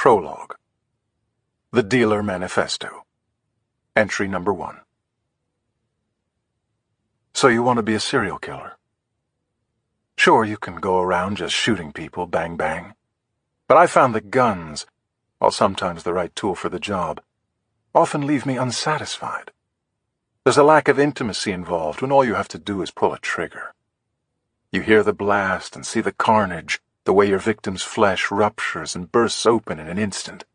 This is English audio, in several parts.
Prologue. The Dealer Manifesto. Entry number 1. So you want to be a serial killer? Sure, you can go around just shooting people, bang bang. But I found that guns, while sometimes the right tool for the job, often leave me unsatisfied. There's a lack of intimacy involved when all you have to do is pull a trigger. You hear the blast and see the carnage, the way your victim's flesh ruptures and bursts open in an instant.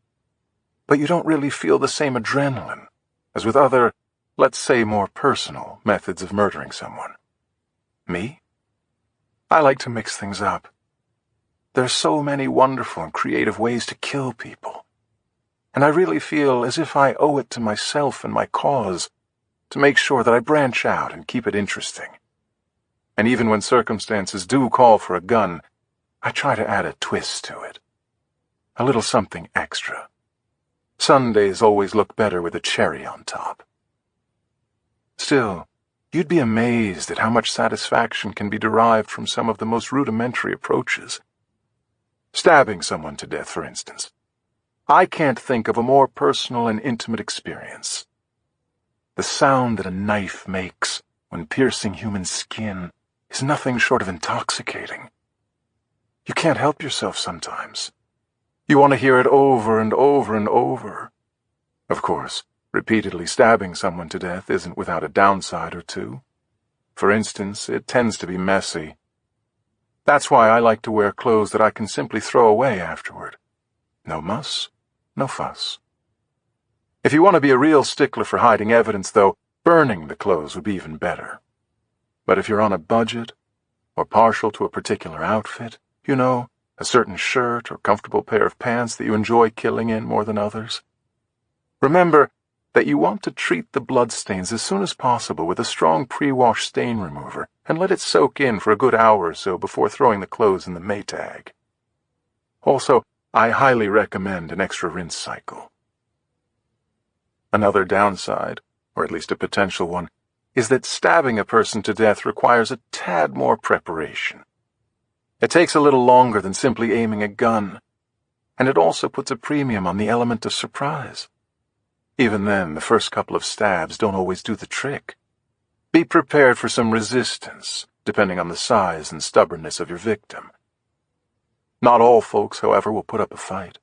But you don't really feel the same adrenaline as with other, let's say more personal, methods of murdering someone. Me? I like to mix things up. There's so many wonderful and creative ways to kill people. And I really feel as if I owe it to myself and my cause to make sure that I branch out and keep it interesting. And even when circumstances do call for a gun, I try to add a twist to it. A little something extra. Sundays always look better with a cherry on top. Still, you'd be amazed at how much satisfaction can be derived from some of the most rudimentary approaches. Stabbing someone to death, for instance. I can't think of a more personal and intimate experience. The sound that a knife makes when piercing human skin is nothing short of intoxicating. You can't help yourself sometimes. You want to hear it over and over and over. Of course, repeatedly stabbing someone to death isn't without a downside or two. For instance, it tends to be messy. That's why I like to wear clothes that I can simply throw away afterward. No muss, no fuss. If you want to be a real stickler for hiding evidence, though, burning the clothes would be even better. But if you're on a budget, or partial to a particular outfit, you know, a certain shirt or comfortable pair of pants that you enjoy killing in more than others, remember that you want to treat the bloodstains as soon as possible with a strong pre-wash stain remover and let it soak in for a good hour or so before throwing the clothes in the Maytag. Also, I highly recommend an extra rinse cycle. Another downside, or at least a potential one, is that stabbing a person to death requires a tad more preparation. It takes a little longer than simply aiming a gun, and it also puts a premium on the element of surprise. Even then, the first couple of stabs don't always do the trick. Be prepared for some resistance, depending on the size and stubbornness of your victim. Not all folks, however, will put up a fight.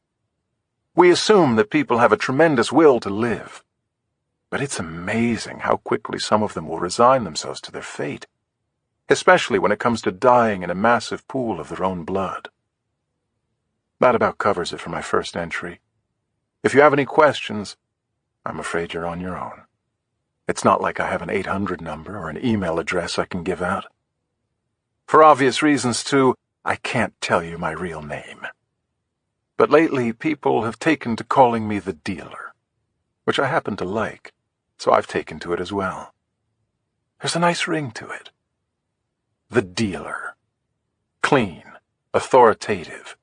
We assume that people have a tremendous will to live, but it's amazing how quickly some of them will resign themselves to their fate, especially when it comes to dying in a massive pool of their own blood. That about covers it for my first entry. If you have any questions, I'm afraid you're on your own. It's not like I have an 800 number or an email address I can give out. For obvious reasons, too, I can't tell you my real name. But lately, people have taken to calling me the Dealer, which I happen to like, so I've taken to it as well. There's a nice ring to it. The Dealer. Clean, authoritative,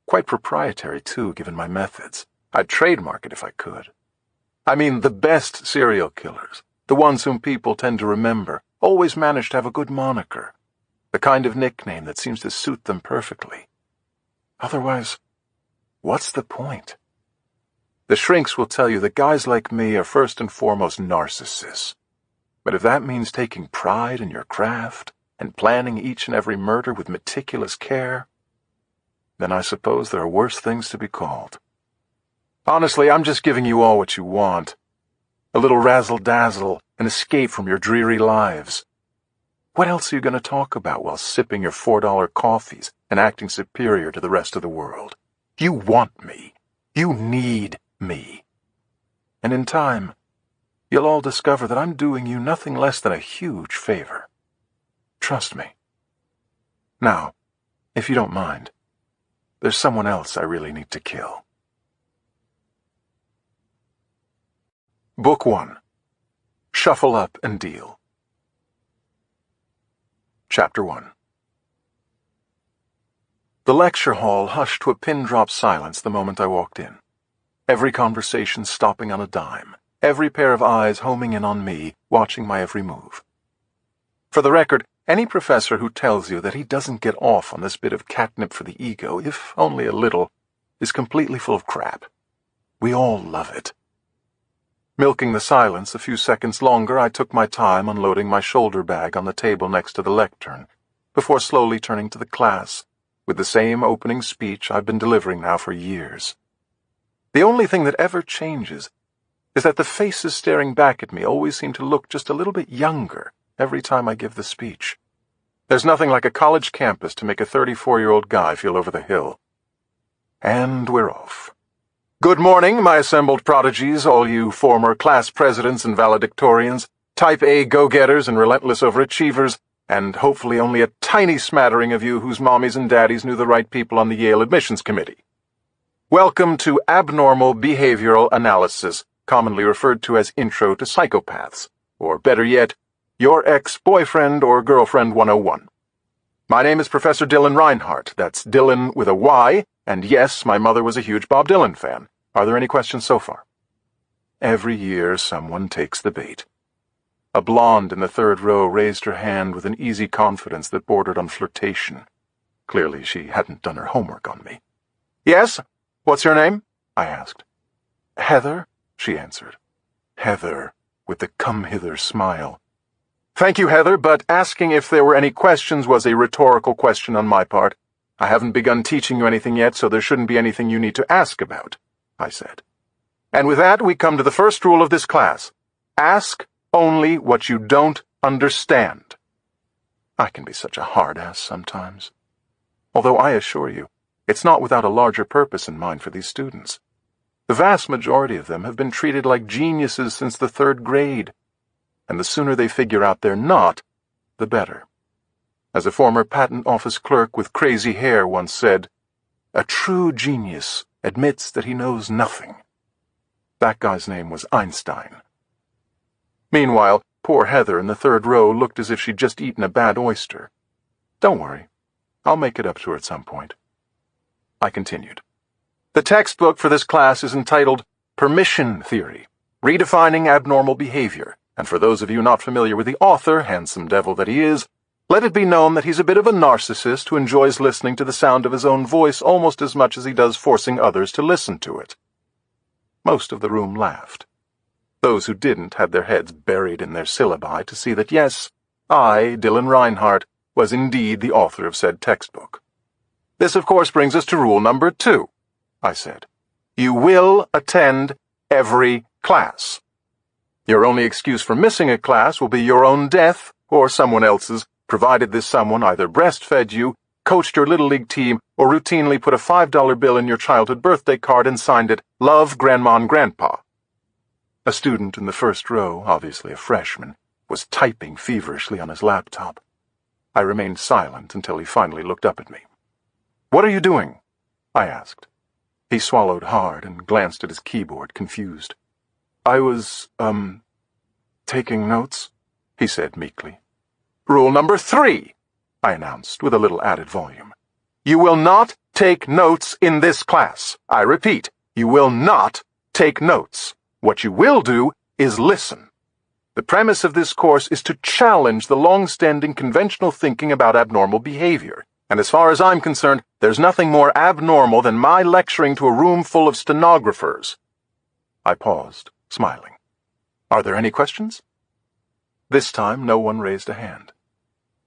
quite proprietary, too, given my methods. I'd trademark it if I could. I mean, the best serial killers, the ones whom people tend to remember, always manage to have a good moniker, the kind of nickname that seems to suit them perfectly. Otherwise, what's the point? The shrinks will tell you that guys like me are first and foremost narcissists. But if that means taking pride in your craft and planning each and every murder with meticulous care, then I suppose there are worse things to be called. Honestly, I'm just giving you all what you want. A little razzle-dazzle, an escape from your dreary lives. What else are you going to talk about while sipping your $4 coffees and acting superior to the rest of the world? You want me. You need me. And in time, you'll all discover that I'm doing you nothing less than a huge favor. Trust me. Now, if you don't mind, there's someone else I really need to kill. Book 1. Shuffle Up and Deal. Chapter 1. The lecture hall hushed to a pin-drop silence the moment I walked in. Every conversation stopping on a dime, every pair of eyes homing in on me, watching my every move. For the record, any professor who tells you that he doesn't get off on this bit of catnip for the ego, if only a little, is completely full of crap. We all love it. Milking the silence a few seconds longer, I took my time unloading my shoulder bag on the table next to the lectern, before slowly turning to the class, with the same opening speech I've been delivering now for years. The only thing that ever changes is that the faces staring back at me always seem to look just a little bit younger every time I give the speech. There's nothing like a college campus to make a 34-year-old guy feel over the hill. And we're off. Good morning, my assembled prodigies, all you former class presidents and valedictorians, type A go-getters and relentless overachievers, and hopefully only a tiny smattering of you whose mommies and daddies knew the right people on the Yale admissions committee. Welcome to Abnormal Behavioral Analysis, commonly referred to as Intro to Psychopaths, or better yet, Your Ex-Boyfriend or Girlfriend 101. My name is Professor Dylan Reinhardt. That's Dylan with a Y, and yes, my mother was a huge Bob Dylan fan. Are there any questions so far? Every year someone takes the bait. A blonde in the third row raised her hand with an easy confidence that bordered on flirtation. Clearly she hadn't done her homework on me. Yes? What's your name? I asked. Heather, she answered. Heather, with the come-hither smile. Thank you, Heather, but asking if there were any questions was a rhetorical question on my part. I haven't begun teaching you anything yet, so there shouldn't be anything you need to ask about, I said. And with that, we come to the first rule of this class. Ask only what you don't understand. I can be such a hard-ass sometimes. Although I assure you, it's not without a larger purpose in mind for these students. The vast majority of them have been treated like geniuses since the 3rd grade, and the sooner they figure out they're not, the better. As a former patent office clerk with crazy hair once said, a true genius admits that he knows nothing. That guy's name was Einstein. Meanwhile, poor Heather in the 3rd row looked as if she'd just eaten a bad oyster. Don't worry, I'll make it up to her at some point. I continued. The textbook for this class is entitled Permission Theory, Redefining Abnormal Behavior, and for those of you not familiar with the author, handsome devil that he is, let it be known that he's a bit of a narcissist who enjoys listening to the sound of his own voice almost as much as he does forcing others to listen to it. Most of the room laughed. Those who didn't had their heads buried in their syllabi to see that yes, I, Dylan Reinhardt, was indeed the author of said textbook. This, of course, brings us to rule number 2, I said. You will attend every class. Your only excuse for missing a class will be your own death or someone else's, provided this someone either breastfed you, coached your Little League team, or routinely put a $5 bill in your childhood birthday card and signed it, Love, Grandma and Grandpa. A student in the 1st row, obviously a freshman, was typing feverishly on his laptop. I remained silent until he finally looked up at me. What are you doing? I asked. He swallowed hard and glanced at his keyboard, confused. I was, taking notes, he said meekly. Rule number 3, I announced with a little added volume. You will not take notes in this class. I repeat, you will not take notes. What you will do is listen. The premise of this course is to challenge the long-standing conventional thinking about abnormal behavior. And as far as I'm concerned, there's nothing more abnormal than my lecturing to a room full of stenographers. I paused, smiling. Are there any questions? This time, no one raised a hand.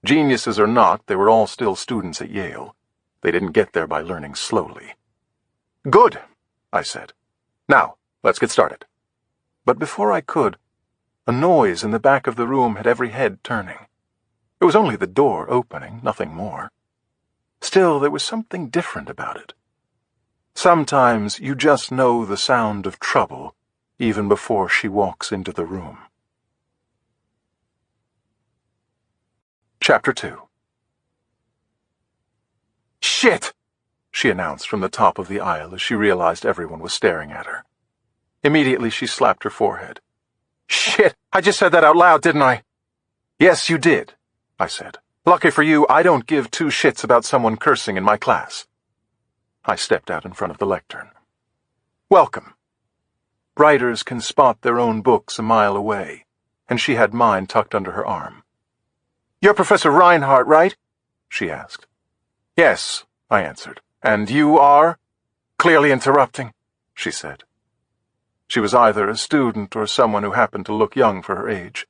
Geniuses or not, they were all still students at Yale. They didn't get there by learning slowly. Good, I said. Now, let's get started. But before I could, a noise in the back of the room had every head turning. It was only the door opening, nothing more. Still, there was something different about it. Sometimes you just know the sound of trouble even before she walks into the room. Chapter 2. Shit! She announced from the top of the aisle as she realized everyone was staring at her. Immediately she slapped her forehead. Shit! I just said that out loud, didn't I? Yes, you did, I said. Lucky for you, I don't give 2 shits about someone cursing in my class. I stepped out in front of the lectern. Welcome. Writers can spot their own books a mile away, and she had mine tucked under her arm. You're Professor Reinhardt, right? She asked. Yes, I answered. And you are? clearly interrupting," she said. She was either a student or someone who happened to look young for her age.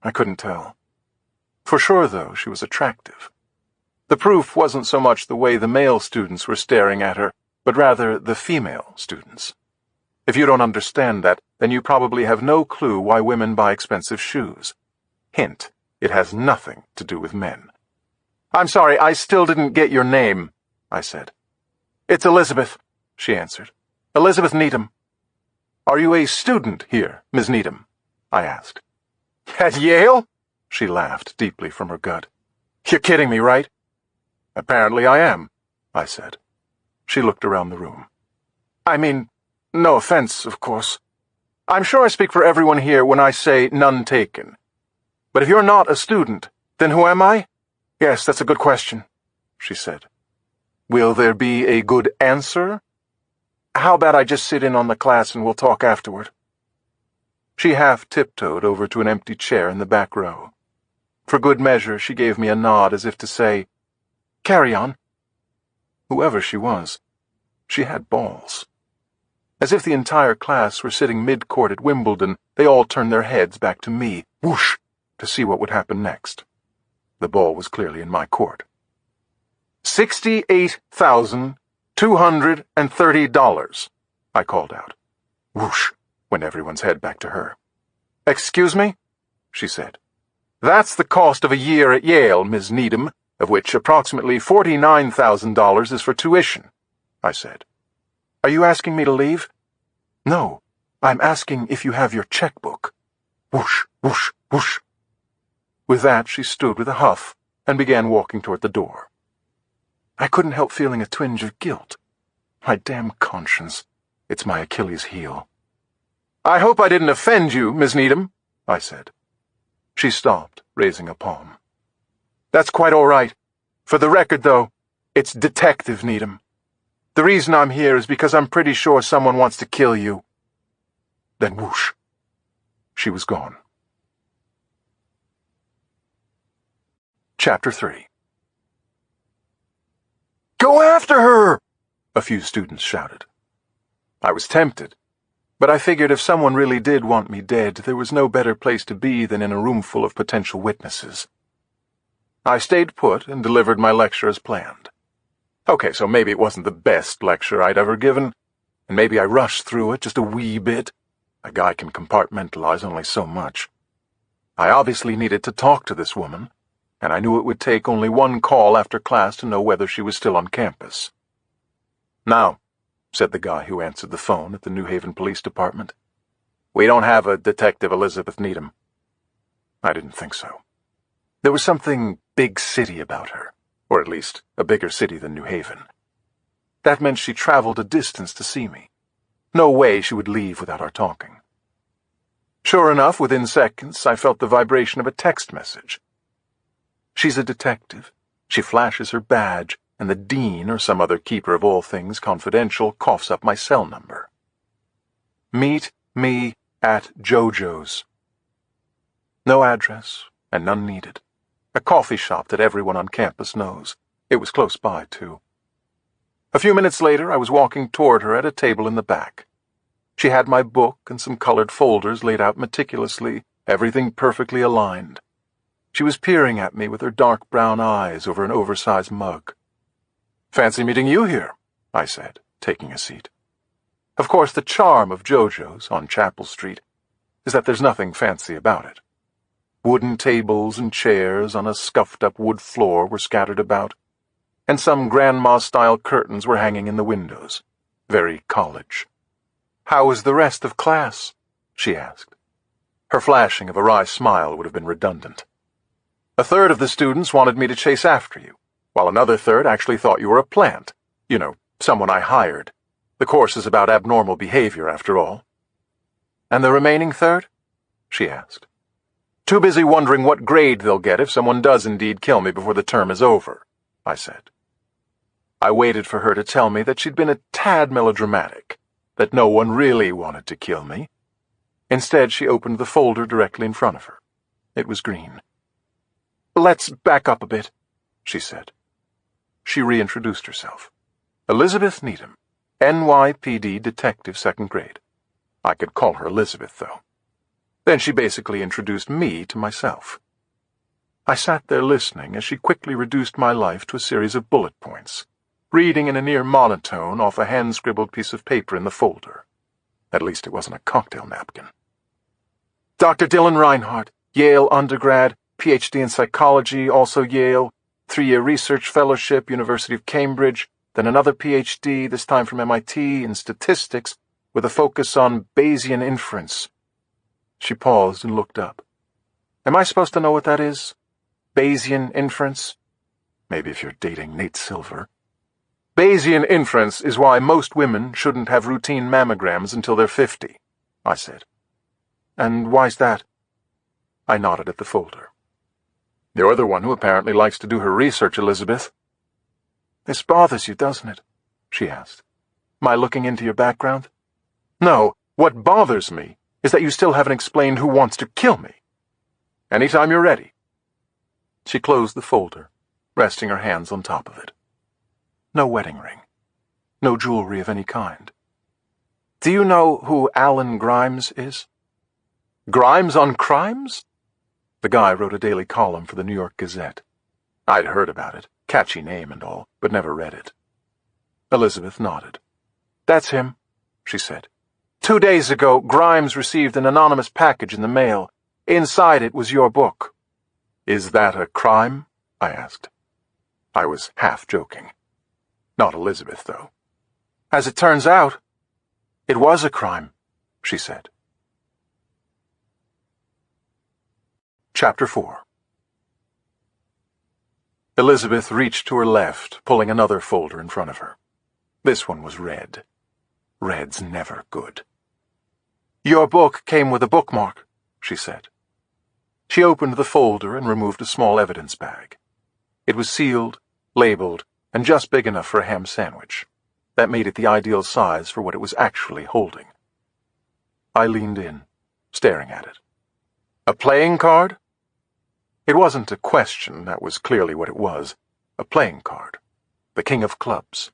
I couldn't tell. For sure, though, she was attractive. The proof wasn't so much the way the male students were staring at her, but rather the female students. If you don't understand that, then you probably have no clue why women buy expensive shoes. Hint, it has nothing to do with men. "I'm sorry, I still didn't get your name," I said. "It's Elizabeth," she answered. "Elizabeth Needham." "Are you a student here, Miss Needham?" I asked. "At Yale?" She laughed deeply from her gut. "You're kidding me, right?" "Apparently I am," I said. She looked around the room. "I mean, no offense, of course. I'm sure I speak for everyone here when I say none taken. But if you're not a student, then who am I?" "Yes, that's a good question," she said. "Will there be a good answer?" "How about I just sit in on the class and we'll talk afterward?" She half tiptoed over to an empty chair in the back row. For good measure, she gave me a nod as if to say, "Carry on." Whoever she was, she had balls. As if the entire class were sitting mid-court at Wimbledon, they all turned their heads back to me, whoosh, to see what would happen next. The ball was clearly in my court. $68,230, I called out. Whoosh, went everyone's head back to her. "Excuse me?" she said. "That's the cost of a year at Yale, Ms. Needham, of which approximately $49,000 is for tuition," I said. "Are you asking me to leave?" "No, I'm asking if you have your checkbook." Whoosh, whoosh, whoosh. With that, she stood with a huff and began walking toward the door. I couldn't help feeling a twinge of guilt. My damn conscience. It's my Achilles heel. "I hope I didn't offend you, Miss Needham," I said. She stopped, raising a palm. "That's quite all right. For the record, though, it's Detective Needham. The reason I'm here is because I'm pretty sure someone wants to kill you." Then whoosh. She was gone. Chapter 3. "Go after her!" a few students shouted. I was tempted, but I figured if someone really did want me dead, there was no better place to be than in a room full of potential witnesses. I stayed put and delivered my lecture as planned. Okay, so maybe it wasn't the best lecture I'd ever given, and maybe I rushed through it just a wee bit. A guy can compartmentalize only so much. I obviously needed to talk to this woman, and I knew it would take only one call after class to know whether she was still on campus. "Now," said the guy who answered the phone at the New Haven Police Department, "we don't have a Detective Elizabeth Needham." I didn't think so. There was something big city about her, or at least a bigger city than New Haven. That meant she traveled a distance to see me. No way she would leave without our talking. Sure enough, within seconds, I felt the vibration of a text message. She's a detective. She flashes her badge, and the dean or some other keeper of all things confidential coughs up my cell number. "Meet me at JoJo's." No address, and none needed. A coffee shop that everyone on campus knows. It was close by, too. A few minutes later, I was walking toward her at a table in the back. She had my book and some colored folders laid out meticulously, everything perfectly aligned. She was peering at me with her dark brown eyes over an oversized mug. "Fancy meeting you here," I said, taking a seat. Of course, the charm of JoJo's on Chapel Street is that there's nothing fancy about it. Wooden tables and chairs on a scuffed-up wood floor were scattered about, and some grandma-style curtains were hanging in the windows. Very college. "How was the rest of class?" she asked. Her flashing of a wry smile would have been redundant. "A third of the students wanted me to chase after you, while another third actually thought you were a plant. You know, someone I hired. The course is about abnormal behavior, after all." "And the remaining third?" she asked. "Too busy wondering what grade they'll get if someone does indeed kill me before the term is over," I said. I waited for her to tell me that she'd been a tad melodramatic, that no one really wanted to kill me. Instead, she opened the folder directly in front of her. It was green. "Let's back up a bit," she said. She reintroduced herself. "Elizabeth Needham, NYPD detective, 2nd grade. I could call her Elizabeth, though. Then she basically introduced me to myself. I sat there listening as she quickly reduced my life to a series of bullet points, reading in a near monotone off a hand-scribbled piece of paper in the folder. At least it wasn't a cocktail napkin. Dr. Dylan Reinhardt, Yale undergrad, PhD in psychology, also Yale, 3-year research fellowship, University of Cambridge, then another PhD, this time from MIT, in statistics, with a focus on Bayesian inference. She paused and looked up. Am I supposed to know what that is? Bayesian inference? Maybe if you're dating Nate Silver. Bayesian inference is why most women shouldn't have routine mammograms until they're 50, I said. And why's that? I nodded at the folder. You're the one who apparently likes to do her research, Elizabeth. This bothers you, doesn't it? She asked. My looking into your background? No, what bothers me is that you still haven't explained who wants to kill me. Anytime you're ready. She closed the folder, resting her hands on top of it. No wedding ring. No jewelry of any kind. Do you know who Alan Grimes is? Grimes on crimes? The guy wrote a daily column for the New York Gazette. I'd heard about it, catchy name and all, but never read it. Elizabeth nodded. That's him, she said. 2 days ago, Grimes received an anonymous package in the mail. Inside it was your book. Is that a crime? I asked. I was half joking. Not Elizabeth, though. As it turns out, it was a crime, she said. Chapter 4. Elizabeth reached to her left, pulling another folder in front of her. This one was red. Red's never good. Your book came with a bookmark, she said. She opened the folder and removed a small evidence bag. It was sealed, labeled, and just big enough for a ham sandwich. That made it the ideal size for what it was actually holding. I leaned in, staring at it. A playing card? It wasn't a question, that was clearly what it was. A playing card. The king of clubs.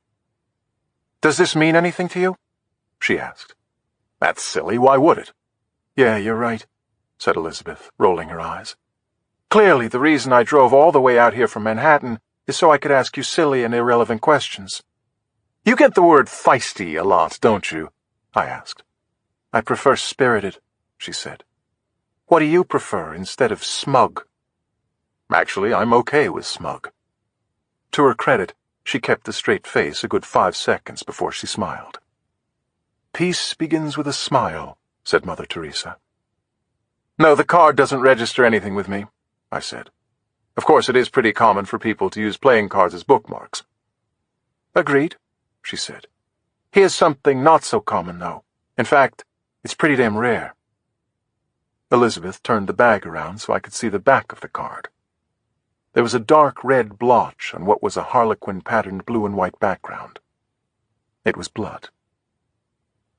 Does this mean anything to you? She asked. That's silly, why would it? Yeah, you're right, said Elizabeth, rolling her eyes. Clearly the reason I drove all the way out here from Manhattan is so I could ask you silly and irrelevant questions. You get the word feisty a lot, don't you? I asked. I prefer spirited, she said. What do you prefer instead of smug? Actually, I'm okay with smug. To her credit, she kept a straight face a good 5 seconds before she smiled. Peace begins with a smile, said Mother Teresa. No, the card doesn't register anything with me, I said. Of course, it is pretty common for people to use playing cards as bookmarks. Agreed, she said. Here's something not so common, though. In fact, it's pretty damn rare. Elizabeth turned the bag around so I could see the back of the card. There was a dark red blotch on what was a harlequin-patterned blue and white background. It was blood.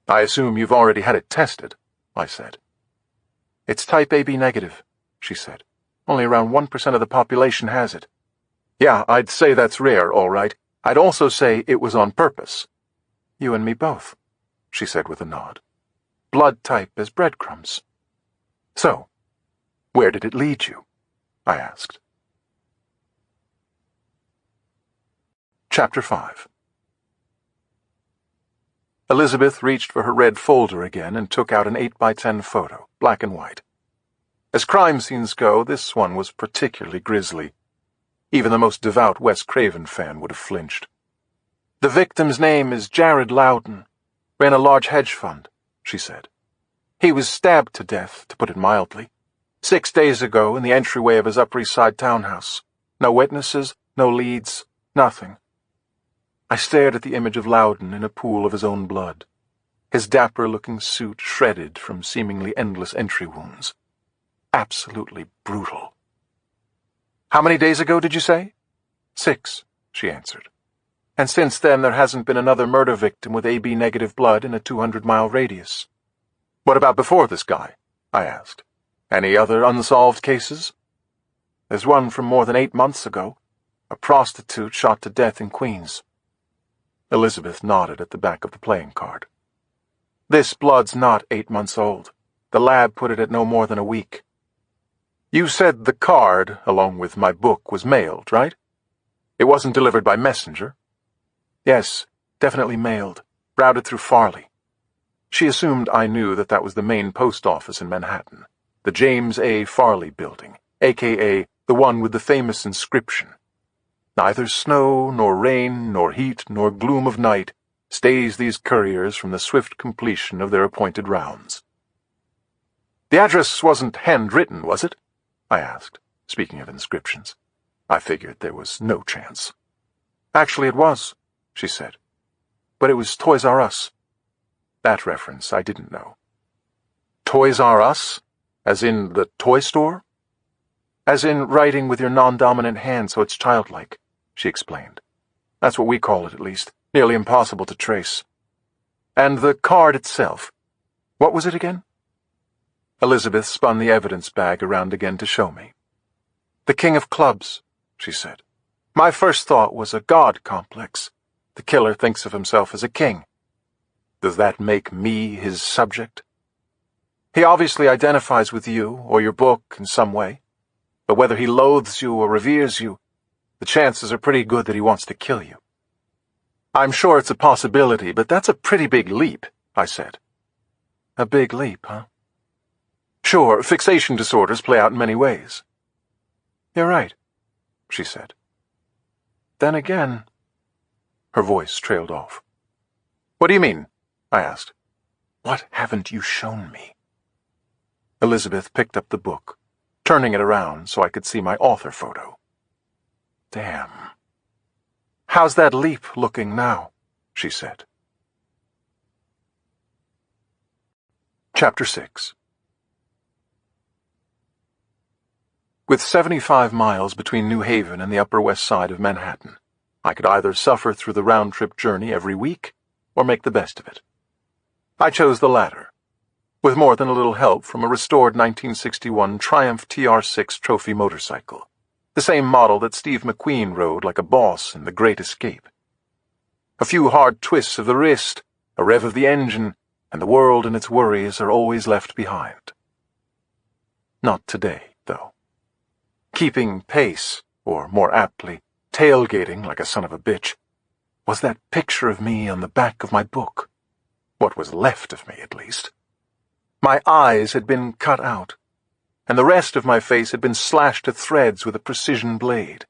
I assume you've already had it tested, I said. It's type AB negative, she said. Only around 1% of the population has it. Yeah, I'd say that's rare, all right. I'd also say it was on purpose. You and me both, she said with a nod. Blood type as breadcrumbs. So, where did it lead you? I asked. Chapter 5. Elizabeth reached for her red folder again and took out an 8x10 photo, black and white. As crime scenes go, this one was particularly grisly. Even the most devout Wes Craven fan would have flinched. The victim's name is Jared Loudon. Ran a large hedge fund, she said. He was stabbed to death, to put it mildly, 6 days ago in the entryway of his Upper East Side townhouse. No witnesses, no leads, nothing. I stared at the image of Loudon in a pool of his own blood, his dapper-looking suit shredded from seemingly endless entry wounds. Absolutely brutal. How many days ago did you say? 6, she answered. And since then there hasn't been another murder victim with AB-negative blood in a 200-mile radius. What about before this guy? I asked. Any other unsolved cases? There's one from more than 8 months ago. A prostitute shot to death in Queens. Elizabeth nodded at the back of the playing card. "This blood's not 8 months old. The lab put it at no more than a week. You said the card, along with my book, was mailed, right? It wasn't delivered by messenger?" "Yes, definitely mailed, routed through Farley." She assumed I knew that was the main post office in Manhattan, the James A. Farley building, a.k.a. the one with the famous inscription, "Neither snow, nor rain, nor heat, nor gloom of night stays these couriers from the swift completion of their appointed rounds." "The address wasn't handwritten, was it?" I asked, speaking of inscriptions. I figured there was no chance. "Actually, it was," she said. "But it was Toys R Us." That reference I didn't know. "Toys R Us? As in the toy store?" "As in writing with your non-dominant hand so it's childlike," she explained. "That's what we call it, at least. Nearly impossible to trace." "And the card itself, what was it again?" Elizabeth spun the evidence bag around again to show me. "The King of Clubs," she said. "My first thought was a god complex. The killer thinks of himself as a king. Does that make me his subject? He obviously identifies with you or your book in some way, but whether he loathes you or reveres you, the chances are pretty good that he wants to kill you." "I'm sure it's a possibility, but that's a pretty big leap," I said. "A big leap, huh?" "Sure, fixation disorders play out in many ways." "You're right," she said. "Then again—" Her voice trailed off. "What do you mean?" I asked. "What haven't you shown me?" Elizabeth picked up the book, turning it around so I could see my author photo. "Damn. How's that leap looking now?" she said. Chapter 6. With 75 miles between New Haven and the Upper West Side of Manhattan, I could either suffer through the round-trip journey every week or make the best of it. I chose the latter, with more than a little help from a restored 1961 Triumph TR6 trophy motorcycle, the same model that Steve McQueen rode like a boss in The Great Escape. A few hard twists of the wrist, a rev of the engine, and the world and its worries are always left behind. Not today, though. Keeping pace, or more aptly, tailgating like a son of a bitch, was that picture of me on the back of my book. What was left of me, at least. My eyes had been cut out, and the rest of my face had been slashed to threads with a precision blade.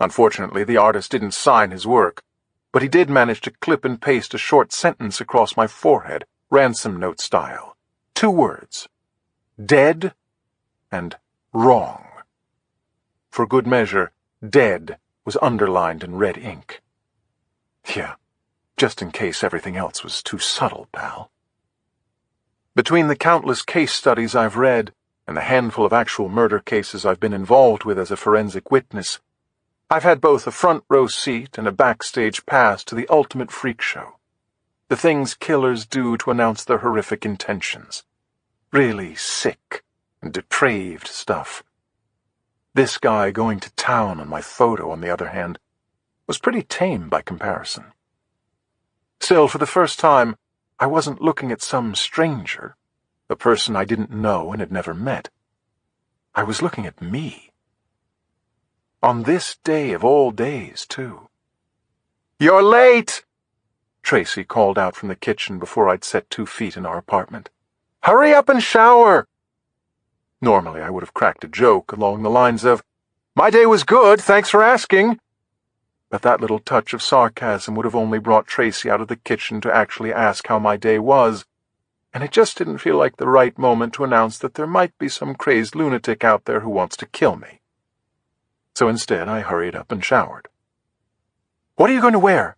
Unfortunately, the artist didn't sign his work, but he did manage to clip and paste a short sentence across my forehead, ransom note style. 2 words. Dead and wrong. For good measure, dead was underlined in red ink. Yeah, just in case everything else was too subtle, pal. Between the countless case studies I've read and the handful of actual murder cases I've been involved with as a forensic witness, I've had both a front-row seat and a backstage pass to the ultimate freak show. The things killers do to announce their horrific intentions. Really sick and depraved stuff. This guy going to town on my photo, on the other hand, was pretty tame by comparison. Still, for the first time, I wasn't looking at some stranger, a person I didn't know and had never met. I was looking at me. On this day of all days, too. "You're late!" Tracy called out from the kitchen before I'd set 2 feet in our apartment. "Hurry up and shower!" Normally I would have cracked a joke along the lines of, "My day was good, thanks for asking." But that little touch of sarcasm would have only brought Tracy out of the kitchen to actually ask how my day was, and it just didn't feel like the right moment to announce that there might be some crazed lunatic out there who wants to kill me. So instead I hurried up and showered. "What are you going to wear?"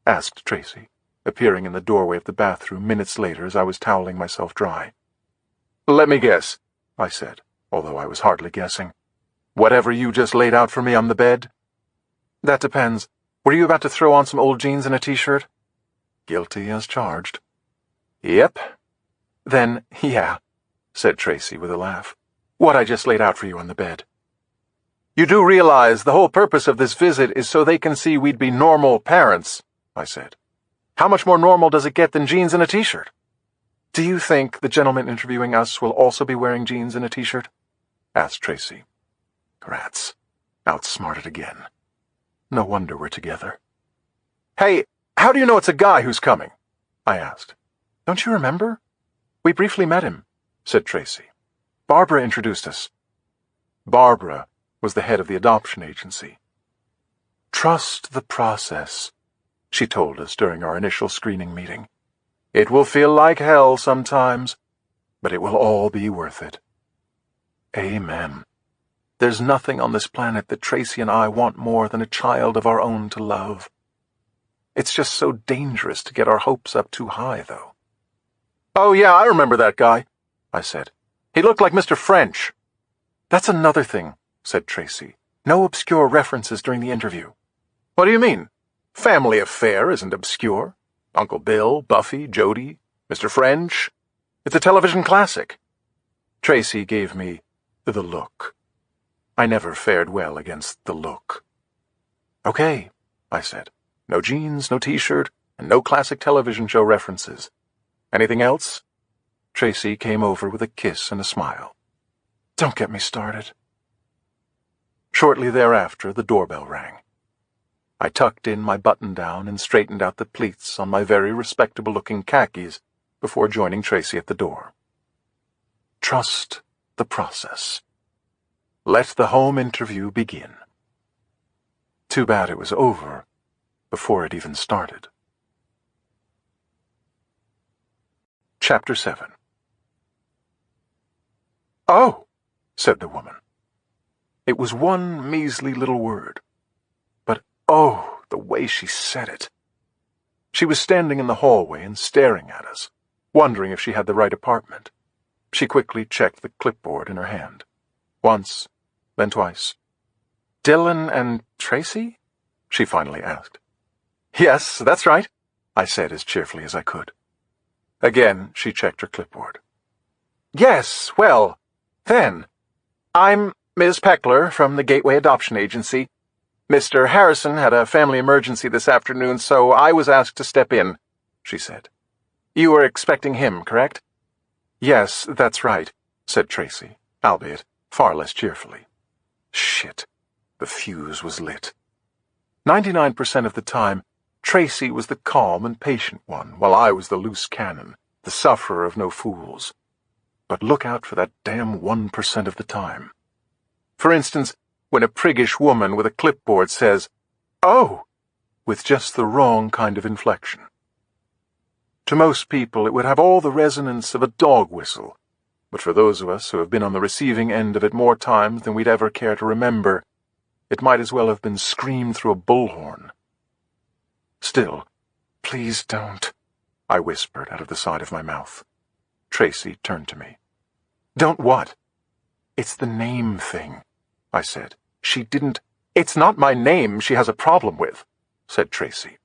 asked Tracy, appearing in the doorway of the bathroom minutes later as I was toweling myself dry. "Let me guess," I said, although I was hardly guessing. "Whatever you just laid out for me on the bed?" "That depends. Were you about to throw on some old jeans and a t-shirt?" Guilty as charged. "Yep." "Then, yeah," said Tracy with a laugh. "What I just laid out for you on the bed." "You do realize the whole purpose of this visit is so they can see we'd be normal parents, I said. How much more normal does it get than jeans and a t-shirt? Do you think the gentleman interviewing us will also be wearing jeans and a t-shirt? Asked Tracy. Rats. Outsmarted again. No wonder we're together. Hey, how do you know it's a guy who's coming? I asked. Don't you remember? We briefly met him, said Tracy. Barbara introduced us. Barbara was the head of the adoption agency. Trust the process, she told us during our initial screening meeting. It will feel like hell sometimes, but it will all be worth it. Amen. There's nothing on this planet that Tracy and I want more than a child of our own to love. It's just so dangerous to get our hopes up too high, though. Oh, yeah, I remember that guy, I said. He looked like Mr. French. That's another thing, said Tracy. No obscure references during the interview. What do you mean? Family Affair isn't obscure. Uncle Bill, Buffy, Jody, Mr. French. It's a television classic. Tracy gave me the look. I never fared well against the look. Okay, I said. No jeans, no t-shirt, and no classic television show references. Anything else? Tracy came over with a kiss and a smile. Don't get me started. Shortly thereafter, the doorbell rang. I tucked in my button-down and straightened out the pleats on my very respectable-looking khakis before joining Tracy at the door. Trust the process. Let the home interview begin. Too bad it was over before it even started. Chapter 7. Oh, said the woman. It was one measly little word. But oh, the way she said it. She was standing in the hallway and staring at us, wondering if she had the right apartment. She quickly checked the clipboard in her hand. Once, then twice. Dylan and Tracy? She finally asked. Yes, that's right, I said as cheerfully as I could. Again, she checked her clipboard. Yes, well, then, I'm Ms. Peckler from the Gateway Adoption Agency. Mr. Harrison had a family emergency this afternoon, so I was asked to step in, she said. You were expecting him, correct? Yes, that's right, said Tracy, albeit far less cheerfully. Shit, the fuse was lit. 99% of the time, Tracy was the calm and patient one, while I was the loose cannon, the sufferer of no fools. But look out for that damn 1% of the time. For instance, when a priggish woman with a clipboard says, "Oh," with just the wrong kind of inflection. To most people, it would have all the resonance of a dog whistle, but for those of us who have been on the receiving end of it more times than we'd ever care to remember, it might as well have been screamed through a bullhorn. Still, please don't, I whispered out of the side of my mouth. Tracy turned to me. Don't what? It's the name thing, I said. She didn't. It's not my name she has a problem with, said Tracy.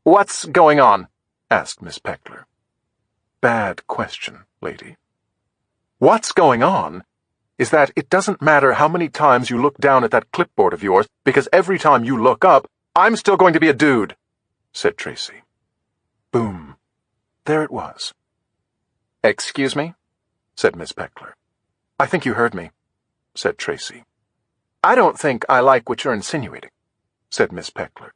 What's going on? Asked Miss Peckler. Bad question, lady. What's going on is that it doesn't matter how many times you look down at that clipboard of yours, because every time you look up, I'm still going to be a dude, said Tracy. Boom. There it was. Excuse me? Said Miss Peckler. I think you heard me, said Tracy. I don't think I like what you're insinuating, said Miss Peckler,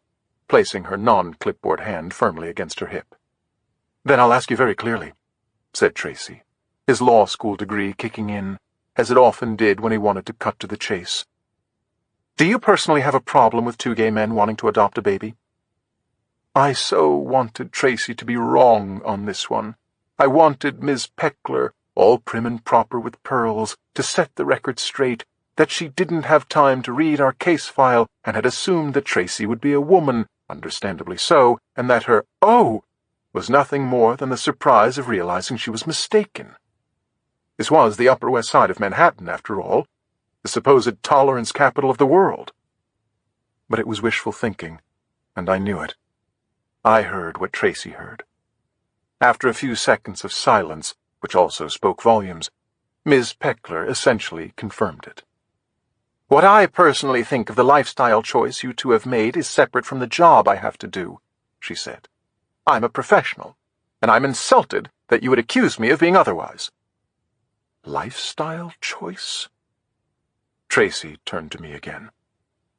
placing her non-clipboard hand firmly against her hip. Then I'll ask you very clearly, said Tracy, his law school degree kicking in, as it often did when he wanted to cut to the chase. Do you personally have a problem with two gay men wanting to adopt a baby? I so wanted Tracy to be wrong on this one. I wanted Miss Peckler, all prim and proper with pearls, to set the record straight, that she didn't have time to read our case file and had assumed that Tracy would be a woman, understandably so, and that her "oh" was nothing more than the surprise of realizing she was mistaken. This was the Upper West Side of Manhattan, after all, the supposed tolerance capital of the world. But it was wishful thinking, and I knew it. I heard what Tracy heard. After a few seconds of silence, which also spoke volumes, Ms. Peckler essentially confirmed it. What I personally think of the lifestyle choice you two have made is separate from the job I have to do, she said. "I'm a professional, and I'm insulted that you would accuse me of being otherwise." Lifestyle choice? Tracy turned to me again.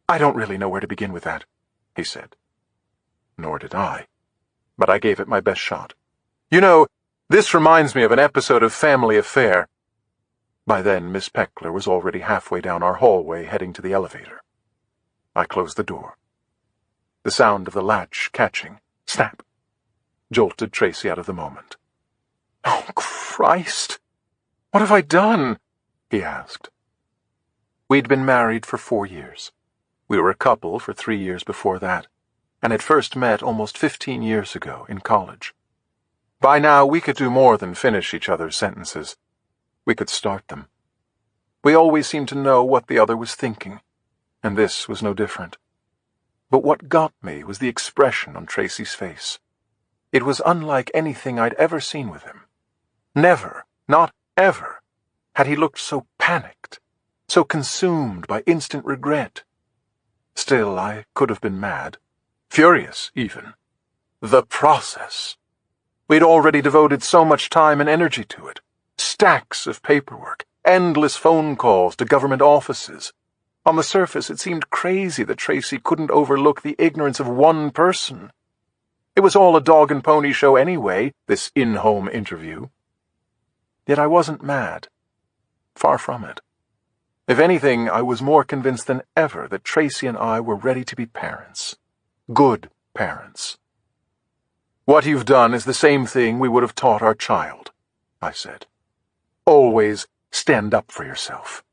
"I don't really know where to begin with that," he said. Nor did I, but I gave it my best shot. "You know, this reminds me of an episode of Family Affair." By then, Miss Peckler was already halfway down our hallway, heading to the elevator. I closed the door. The sound of the latch catching, snap, jolted Tracy out of the moment. "Oh, Christ! What have I done?" he asked. We'd been married for 4 years. We were a couple for 3 years before that, and had first met almost 15 years ago in college. By now, we could do more than finish each other's sentences. We could start them. We always seemed to know what the other was thinking, and this was no different. But what got me was the expression on Tracy's face. It was unlike anything I'd ever seen with him. Never, not ever, had he looked so panicked, so consumed by instant regret. Still, I could have been mad, furious even. The process. We'd already devoted so much time and energy to it. Stacks of paperwork, endless phone calls to government offices. On the surface, it seemed crazy that Tracy couldn't overlook the ignorance of one person. It was all a dog and pony show anyway, this in-home interview. Yet I wasn't mad. Far from it. If anything, I was more convinced than ever that Tracy and I were ready to be parents. Good parents. "What you've done is the same thing we would have taught our child," I said. "Always stand up for yourself."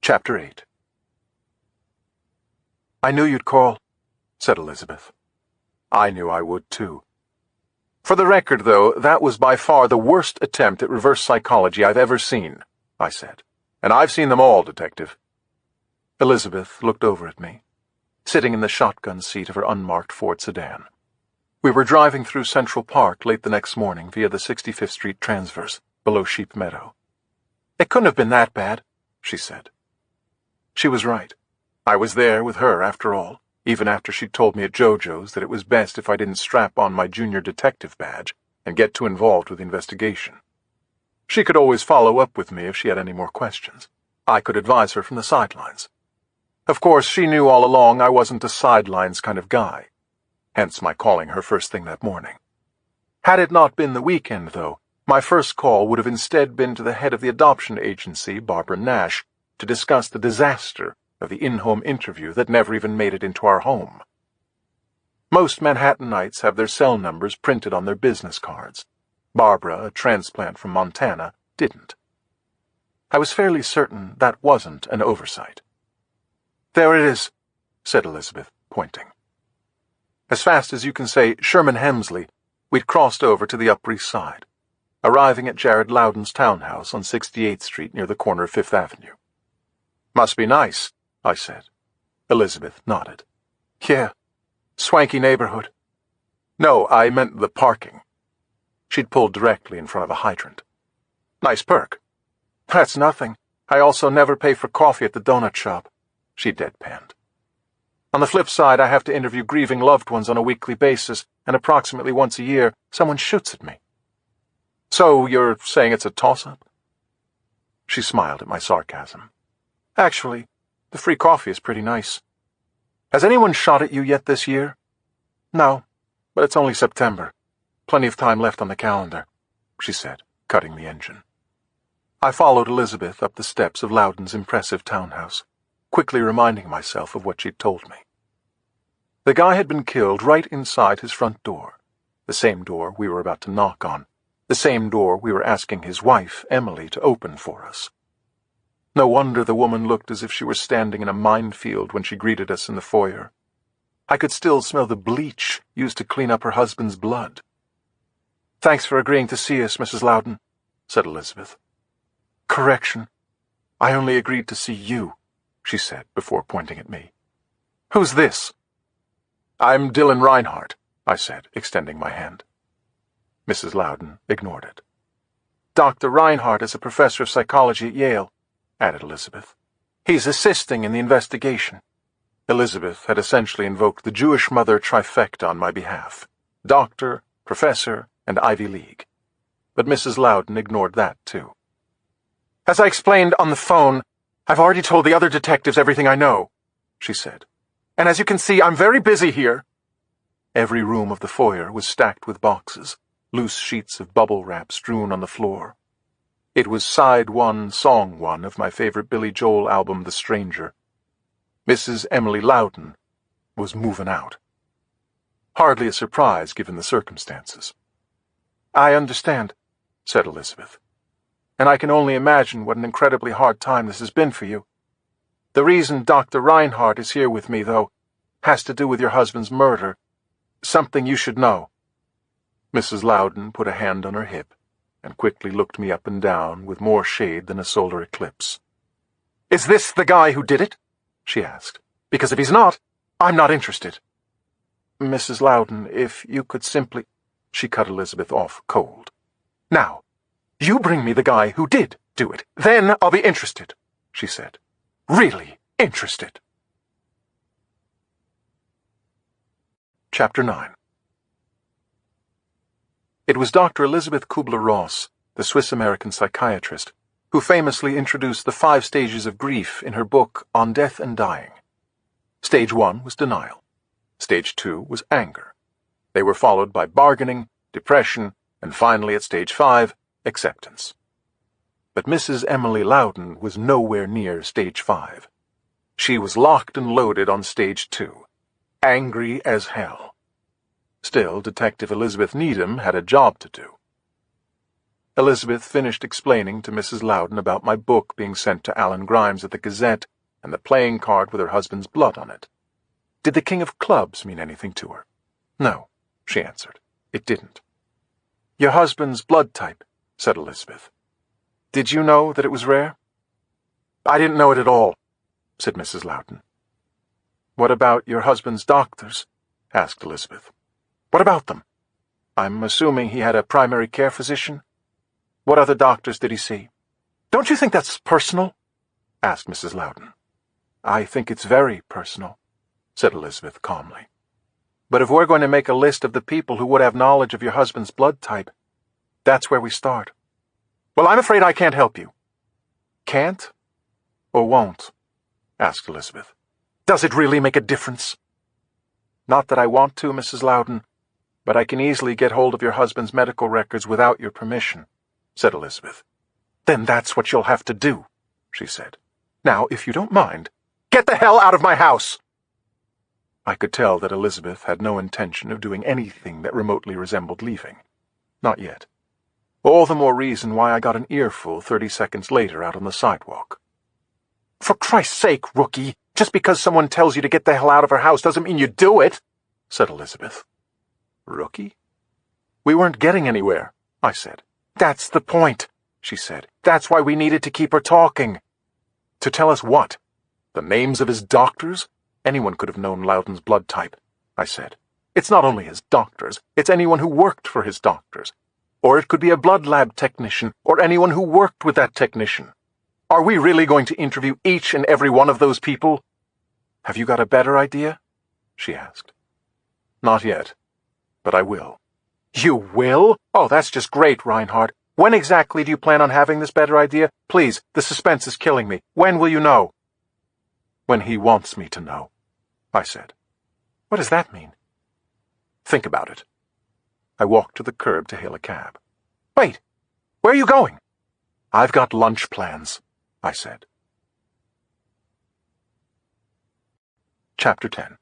Chapter 8. "I knew you'd call," said Elizabeth. I knew I would, too. "For the record, though, that was by far the worst attempt at reverse psychology I've ever seen," I said. "And I've seen them all, Detective." Elizabeth looked over at me, sitting in the shotgun seat of her unmarked Ford sedan. We were driving through Central Park late the next morning via the 65th Street transverse, below Sheep Meadow. "It couldn't have been that bad," she said. She was right. I was there with her, after all, even after she'd told me at JoJo's that it was best if I didn't strap on my junior detective badge and get too involved with the investigation. She could always follow up with me if she had any more questions. I could advise her from the sidelines. Of course, she knew all along I wasn't a sidelines kind of guy, hence my calling her first thing that morning. Had it not been the weekend, though, my first call would have instead been to the head of the adoption agency, Barbara Nash, to discuss the disaster of the in-home interview that never even made it into our home. Most Manhattanites have their cell numbers printed on their business cards. Barbara, a transplant from Montana, didn't. I was fairly certain that wasn't an oversight. "There it is," said Elizabeth, pointing. As fast as you can say Sherman Hemsley, we'd crossed over to the Upper East Side, arriving at Jared Loudon's townhouse on 68th Street near the corner of Fifth Avenue. "Must be nice," I said. Elizabeth nodded. "Yeah, swanky neighborhood." "No, I meant the parking." She'd pulled directly in front of a hydrant. "Nice perk." "That's nothing. I also never pay for coffee at the donut shop," she deadpanned. "On the flip side, I have to interview grieving loved ones on a weekly basis, and approximately once a year, someone shoots at me." "So you're saying it's a toss-up?" She smiled at my sarcasm. "Actually, the free coffee is pretty nice. Has anyone shot at you yet this year?" "No, but it's only September. Plenty of time left on the calendar," she said, cutting the engine. I followed Elizabeth up the steps of Loudon's impressive townhouse, quickly reminding myself of what she'd told me. The guy had been killed right inside his front door, the same door we were about to knock on, the same door we were asking his wife, Emily, to open for us. No wonder the woman looked as if she were standing in a minefield when she greeted us in the foyer. I could still smell the bleach used to clean up her husband's blood. "Thanks for agreeing to see us, Mrs. Loudon," said Elizabeth. "Correction. I only agreed to see you," she said before pointing at me. "Who's this?" "I'm Dylan Reinhardt," I said, extending my hand. Mrs. Loudon ignored it. "Dr. Reinhardt is a professor of psychology at Yale," added Elizabeth. "He's assisting in the investigation." Elizabeth had essentially invoked the Jewish mother trifecta on my behalf: doctor, professor, and Ivy League. But Mrs. Loudon ignored that, too. "As I explained on the phone, I've already told the other detectives everything I know," she said. "And as you can see, I'm very busy here." Every room of the foyer was stacked with boxes, loose sheets of bubble wrap strewn on the floor. It was side one, song one of my favorite Billy Joel album, The Stranger. Mrs. Emily Loudon was moving out. Hardly a surprise given the circumstances. "I understand," said Elizabeth. "And I can only imagine what an incredibly hard time this has been for you. The reason Dr. Reinhardt is here with me, though, has to do with your husband's murder. Something you should know." Mrs. Loudon put a hand on her hip and quickly looked me up and down with more shade than a solar eclipse. "Is this the guy who did it?" she asked. "Because if he's not, I'm not interested." "Mrs. Loudon, if you could simply—" She cut Elizabeth off cold. "Now, you bring me the guy who did do it. Then I'll be interested," she said. "Really interested." Chapter 9. It was Dr. Elizabeth Kubler-Ross, the Swiss-American psychiatrist, who famously introduced the 5 stages of grief in her book On Death and Dying. Stage 1 was denial. Stage 2 was anger. They were followed by bargaining, depression, and finally at stage 5, acceptance. But Mrs. Emily Loudon was nowhere near stage 5. She was locked and loaded on stage 2, angry as hell. Still, Detective Elizabeth Needham had a job to do. Elizabeth finished explaining to Mrs. Loudon about my book being sent to Alan Grimes at the Gazette and the playing card with her husband's blood on it. Did the King of Clubs mean anything to her? No, she answered. It didn't. "Your husband's blood type," said Elizabeth. "Did you know that it was rare?" "I didn't know it at all," said Mrs. Loudon. "What about your husband's doctors?" asked Elizabeth. "What about them?" "I'm assuming he had a primary care physician. What other doctors did he see?" "Don't you think that's personal?" asked Mrs. Loudon. "I think it's very personal," said Elizabeth calmly. "But if we're going to make a list of the people who would have knowledge of your husband's blood type, that's where we start." "Well, I'm afraid I can't help you." "Can't? Or won't?" asked Elizabeth. "Does it really make a difference?" "Not that I want to, Mrs. Loudon, but I can easily get hold of your husband's medical records without your permission," said Elizabeth. "Then that's what you'll have to do," she said. "Now, if you don't mind, get the hell out of my house!" I could tell that Elizabeth had no intention of doing anything that remotely resembled leaving. Not yet. All the more reason why I got an earful 30 seconds later out on the sidewalk. "For Christ's sake, rookie, just because someone tells you to get the hell out of her house doesn't mean you do it," said Elizabeth. "Rookie?" "We weren't getting anywhere," I said. "That's the point," she said. "That's why we needed to keep her talking." "To tell us what? The names of his doctors? Anyone could have known Loudon's blood type," I said. "It's not only his doctors, it's anyone who worked for his doctors. Or it could be a blood lab technician, or anyone who worked with that technician. Are we really going to interview each and every one of those people?" "Have you got a better idea?" she asked. "Not yet, but I will." "You will? Oh, that's just great, Reinhardt. When exactly do you plan on having this better idea? Please, the suspense is killing me. When will you know?" "When he wants me to know," I said. "What does that mean?" "Think about it." I walked to the curb to hail a cab. "Wait, where are you going?" "I've got lunch plans," I said. Chapter 10.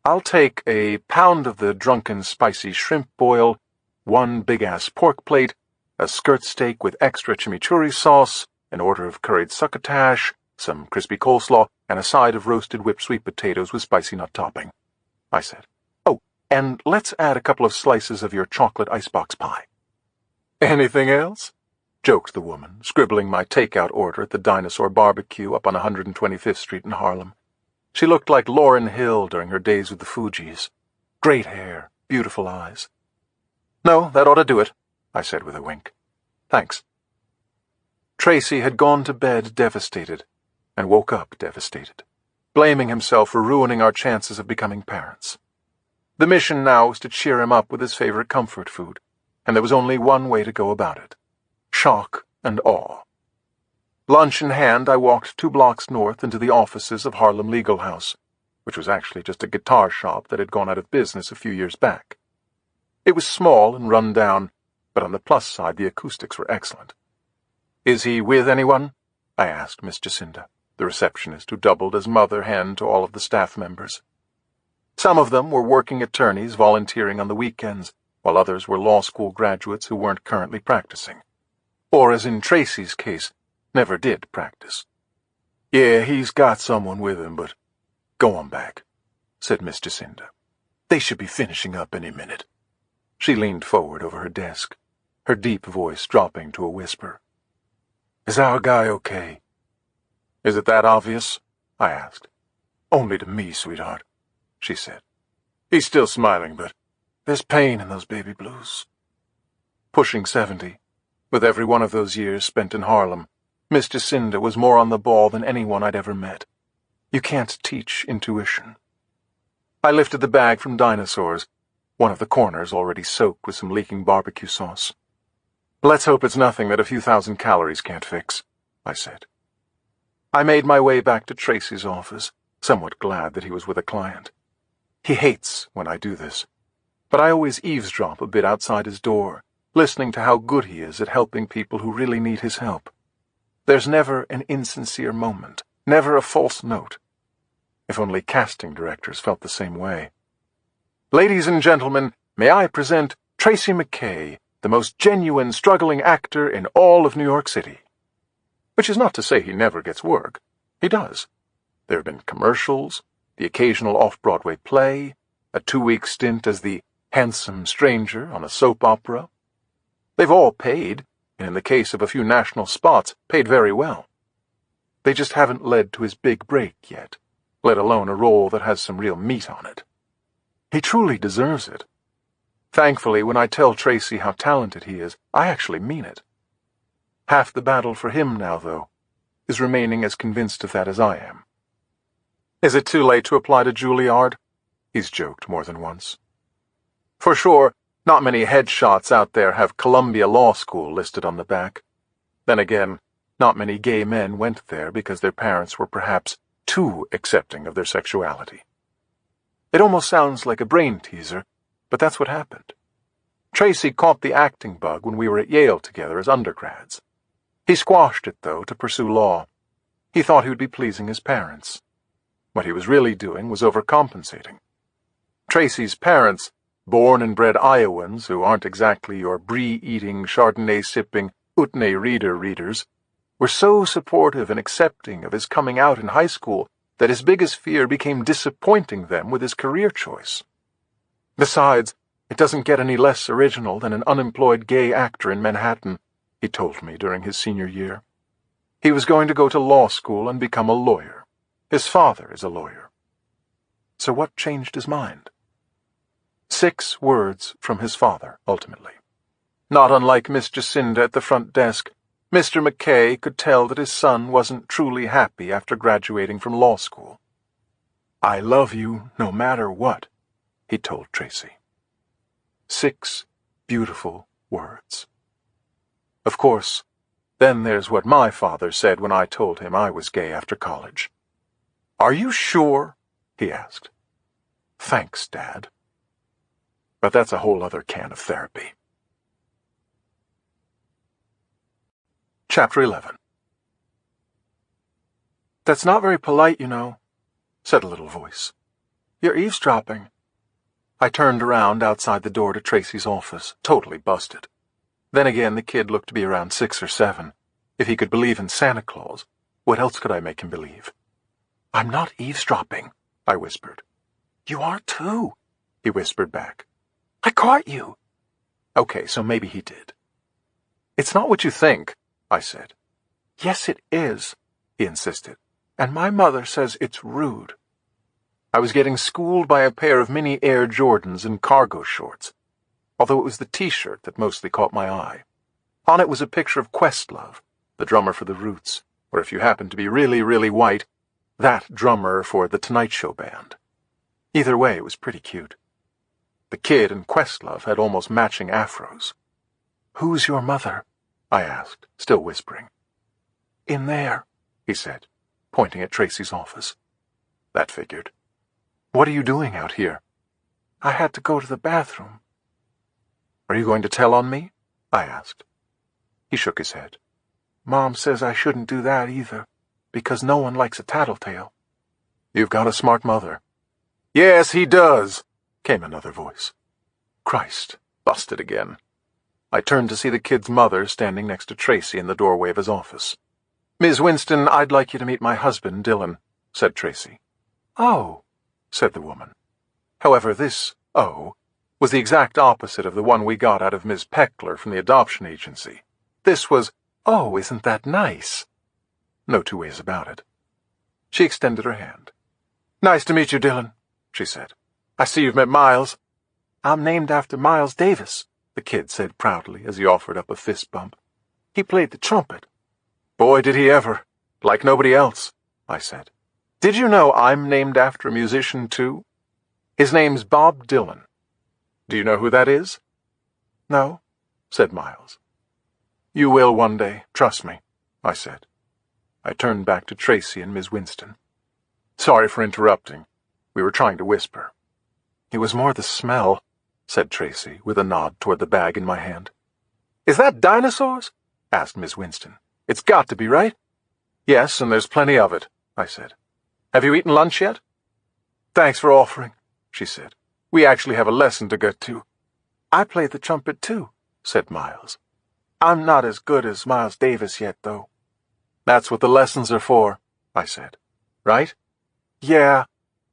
"I'll take a pound of the drunken spicy shrimp boil, 1 big-ass pork plate, a skirt steak with extra chimichurri sauce, an order of curried succotash, some crispy coleslaw, and a side of roasted whipped sweet potatoes with spicy nut topping," I said. "Oh, and let's add a couple of slices of your chocolate icebox pie." "Anything else?" joked the woman, scribbling my takeout order at the Dinosaur Barbecue up on 125th Street in Harlem. She looked like Lauryn Hill during her days with the Fugees. Great hair, beautiful eyes. "No, that ought to do it," I said with a wink. "Thanks." Tracy had gone to bed devastated, and woke up devastated, blaming himself for ruining our chances of becoming parents. The mission now was to cheer him up with his favorite comfort food, and there was only one way to go about it: shock and awe. Lunch in hand, I walked 2 blocks north into the offices of Harlem Legal House, which was actually just a guitar shop that had gone out of business a few years back. It was small and run down, but on the plus side the acoustics were excellent. "Is he with anyone?" I asked Miss Jacinda, the receptionist who doubled as mother hen to all of the staff members. Some of them were working attorneys volunteering on the weekends, while others were law school graduates who weren't currently practicing. Or, as in Tracy's case, never did practice. "Yeah, he's got someone with him, but go on back," said Miss Jacinda. "They should be finishing up any minute." She leaned forward over her desk, her deep voice dropping to a whisper. "Is our guy okay?" "Is it that obvious?" I asked. "Only to me, sweetheart," she said. "He's still smiling, but there's pain in those baby blues." Pushing 70, with every one of those years spent in Harlem, Miss Jacinda was more on the ball than anyone I'd ever met. You can't teach intuition. I lifted the bag from dinosaurs, one of the corners already soaked with some leaking barbecue sauce. "Let's hope it's nothing that a few thousand calories can't fix," I said. I made my way back to Tracy's office, somewhat glad that he was with a client. He hates when I do this, but I always eavesdrop a bit outside his door, listening to how good he is at helping people who really need his help. There's never an insincere moment, never a false note. If only casting directors felt the same way. "Ladies and gentlemen, may I present Tracy McKay, the most genuine struggling actor in all of New York City." Which is not to say he never gets work. He does. There have been commercials, the occasional off-Broadway play, a 2-week stint as the handsome stranger on a soap opera. They've all paid, and in the case of a few national spots, paid very well. They just haven't led to his big break yet, let alone a role that has some real meat on it. He truly deserves it. Thankfully, when I tell Tracy how talented he is, I actually mean it. Half the battle for him now, though, is remaining as convinced of that as I am. "Is it too late to apply to Juilliard?" he's joked more than once. For sure, not many headshots out there have Columbia Law School listed on the back. Then again, not many gay men went there because their parents were perhaps too accepting of their sexuality. It almost sounds like a brain teaser, but that's what happened. Tracy caught the acting bug when we were at Yale together as undergrads. He squashed it, though, to pursue law. He thought he would be pleasing his parents. What he was really doing was overcompensating. Tracy's parents, born and bred Iowans who aren't exactly your brie-eating, Chardonnay-sipping, Utne readers, were so supportive and accepting of his coming out in high school that his biggest fear became disappointing them with his career choice. Besides, it doesn't get any less original than an unemployed gay actor in Manhattan, he told me during his senior year. He was going to go to law school and become a lawyer. His father is a lawyer. So what changed his mind? 6 words from his father, ultimately. Not unlike Miss Jacinda at the front desk, Mr. McKay could tell that his son wasn't truly happy after graduating from law school. "I love you no matter what," he told Tracy. 6 beautiful words. Of course, then there's what my father said when I told him I was gay after college. "Are you sure?" he asked. "Thanks, Dad." But that's a whole other can of therapy. Chapter 11. "That's not very polite, you know," said a little voice. "You're eavesdropping." I turned around outside the door to Tracy's office, totally busted. Then again, the kid looked to be around 6 or 7. If he could believe in Santa Claus, what else could I make him believe? "I'm not eavesdropping," I whispered. "You are too," he whispered back. "I caught you." Okay, so maybe he did. "It's not what you think," I said. "Yes, it is," he insisted, "and my mother says it's rude." I was getting schooled by a pair of mini Air Jordans and cargo shorts, although it was the T-shirt that mostly caught my eye. On it was a picture of Questlove, the drummer for the Roots, or if you happened to be really, really white, that drummer for the Tonight Show band. Either way, it was pretty cute. The kid and Questlove had almost matching afros. "Who's your mother?" I asked, still whispering. "In there," he said, pointing at Tracy's office. That figured. "What are you doing out here?" "I had to go to the bathroom." "Are you going to tell on me?" I asked. He shook his head. "Mom says I shouldn't do that either, because no one likes a tattletale." "You've got a smart mother." "Yes, he does," came another voice. Christ, busted again. I turned to see the kid's mother standing next to Tracy in the doorway of his office. "Ms. Winston, I'd like you to meet my husband, Dylan," said Tracy. "Oh," said the woman. However, this "oh" was the exact opposite of the one we got out of Ms. Peckler from the adoption agency. This was, "Oh, isn't that nice?" No two ways about it. She extended her hand. "Nice to meet you, Dylan," she said. "I see you've met Miles." "I'm named after Miles Davis," the kid said proudly as he offered up a fist bump. "He played the trumpet." "Boy, did he ever. Like nobody else," I said. "Did you know I'm named after a musician, too? His name's Bob Dylan. Do you know who that is?" "No," said Miles. "You will one day, trust me," I said. I turned back to Tracy and Ms. Winston. "Sorry for interrupting. We were trying to whisper." "It was more the smell," said Tracy, with a nod toward the bag in my hand. "Is that dinosaurs?" asked Miss Winston. "It's got to be, right?" "Yes, and there's plenty of it," I said. "Have you eaten lunch yet?" "Thanks for offering," she said. "We actually have a lesson to get to." "I play the trumpet, too," said Miles. "I'm not as good as Miles Davis yet, though." "That's what the lessons are for," I said. "Right?" "Yeah,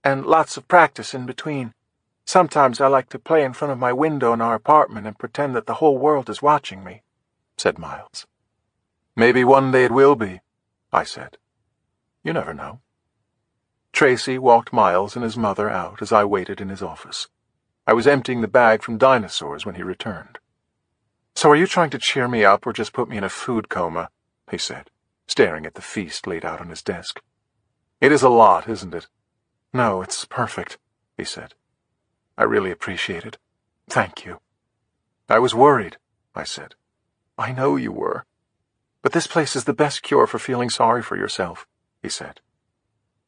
and lots of practice in between. Sometimes I like to play in front of my window in our apartment and pretend that the whole world is watching me," said Miles. "Maybe one day it will be," I said. You never know. Tracy walked Miles and his mother out as I waited in his office. I was emptying the bag from dinosaurs when he returned. "So are you trying to cheer me up or just put me in a food coma?" he said, staring at the feast laid out on his desk. "It is a lot, isn't it?" "No, it's perfect," he said. "I really appreciate it. Thank you." "I was worried," I said. "I know you were. But this place is the best cure for feeling sorry for yourself," he said.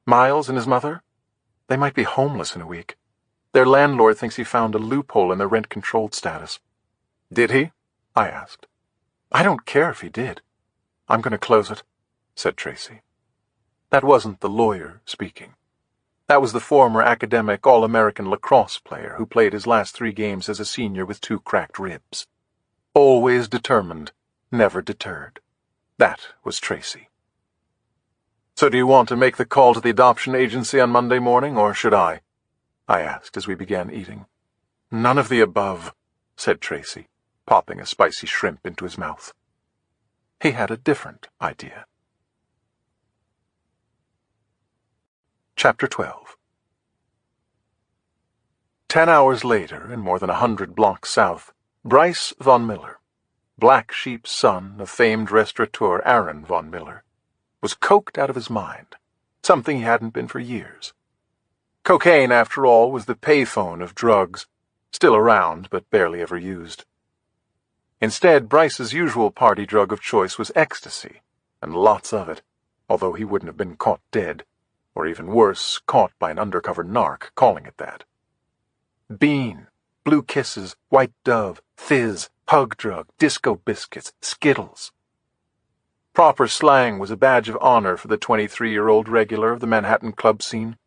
"Miles and his mother? They might be homeless in a week. Their landlord thinks he found a loophole in their rent-controlled status." "Did he?" I asked. "I don't care if he did. I'm going to close it," said Tracy. That wasn't the lawyer speaking. That was the former academic All-American lacrosse player who played his last 3 games as a senior with 2 cracked ribs. Always determined, never deterred. That was Tracy. "So do you want to make the call to the adoption agency on Monday morning, or should I?" I asked as we began eating. "None of the above," said Tracy, popping a spicy shrimp into his mouth. He had a different idea. Chapter 12. 10 hours later, and more than 100 blocks south, Bryce von Miller, black sheep's son of famed restaurateur Aaron von Miller, was coked out of his mind, something he hadn't been for years. Cocaine, after all, was the payphone of drugs, still around but barely ever used. Instead, Bryce's usual party drug of choice was ecstasy, and lots of it, although he wouldn't have been caught dead, or even worse, caught by an undercover narc calling it that. Bean, blue kisses, white dove, fizz, hug drug, disco biscuits, Skittles. Proper slang was a badge of honor for the 23-year-old regular of the Manhattan club scene.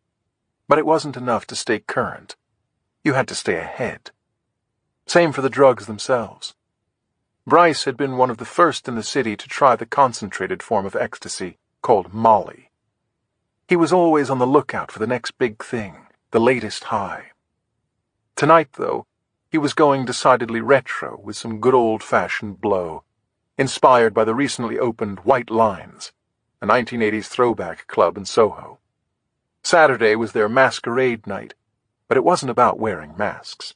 But it wasn't enough to stay current. You had to stay ahead. Same for the drugs themselves. Bryce had been one of the first in the city to try the concentrated form of ecstasy called Molly. He was always on the lookout for the next big thing, the latest high. Tonight, though, he was going decidedly retro with some good old-fashioned blow, inspired by the recently opened White Lines, a 1980s throwback club in Soho. Saturday was their masquerade night, but it wasn't about wearing masks.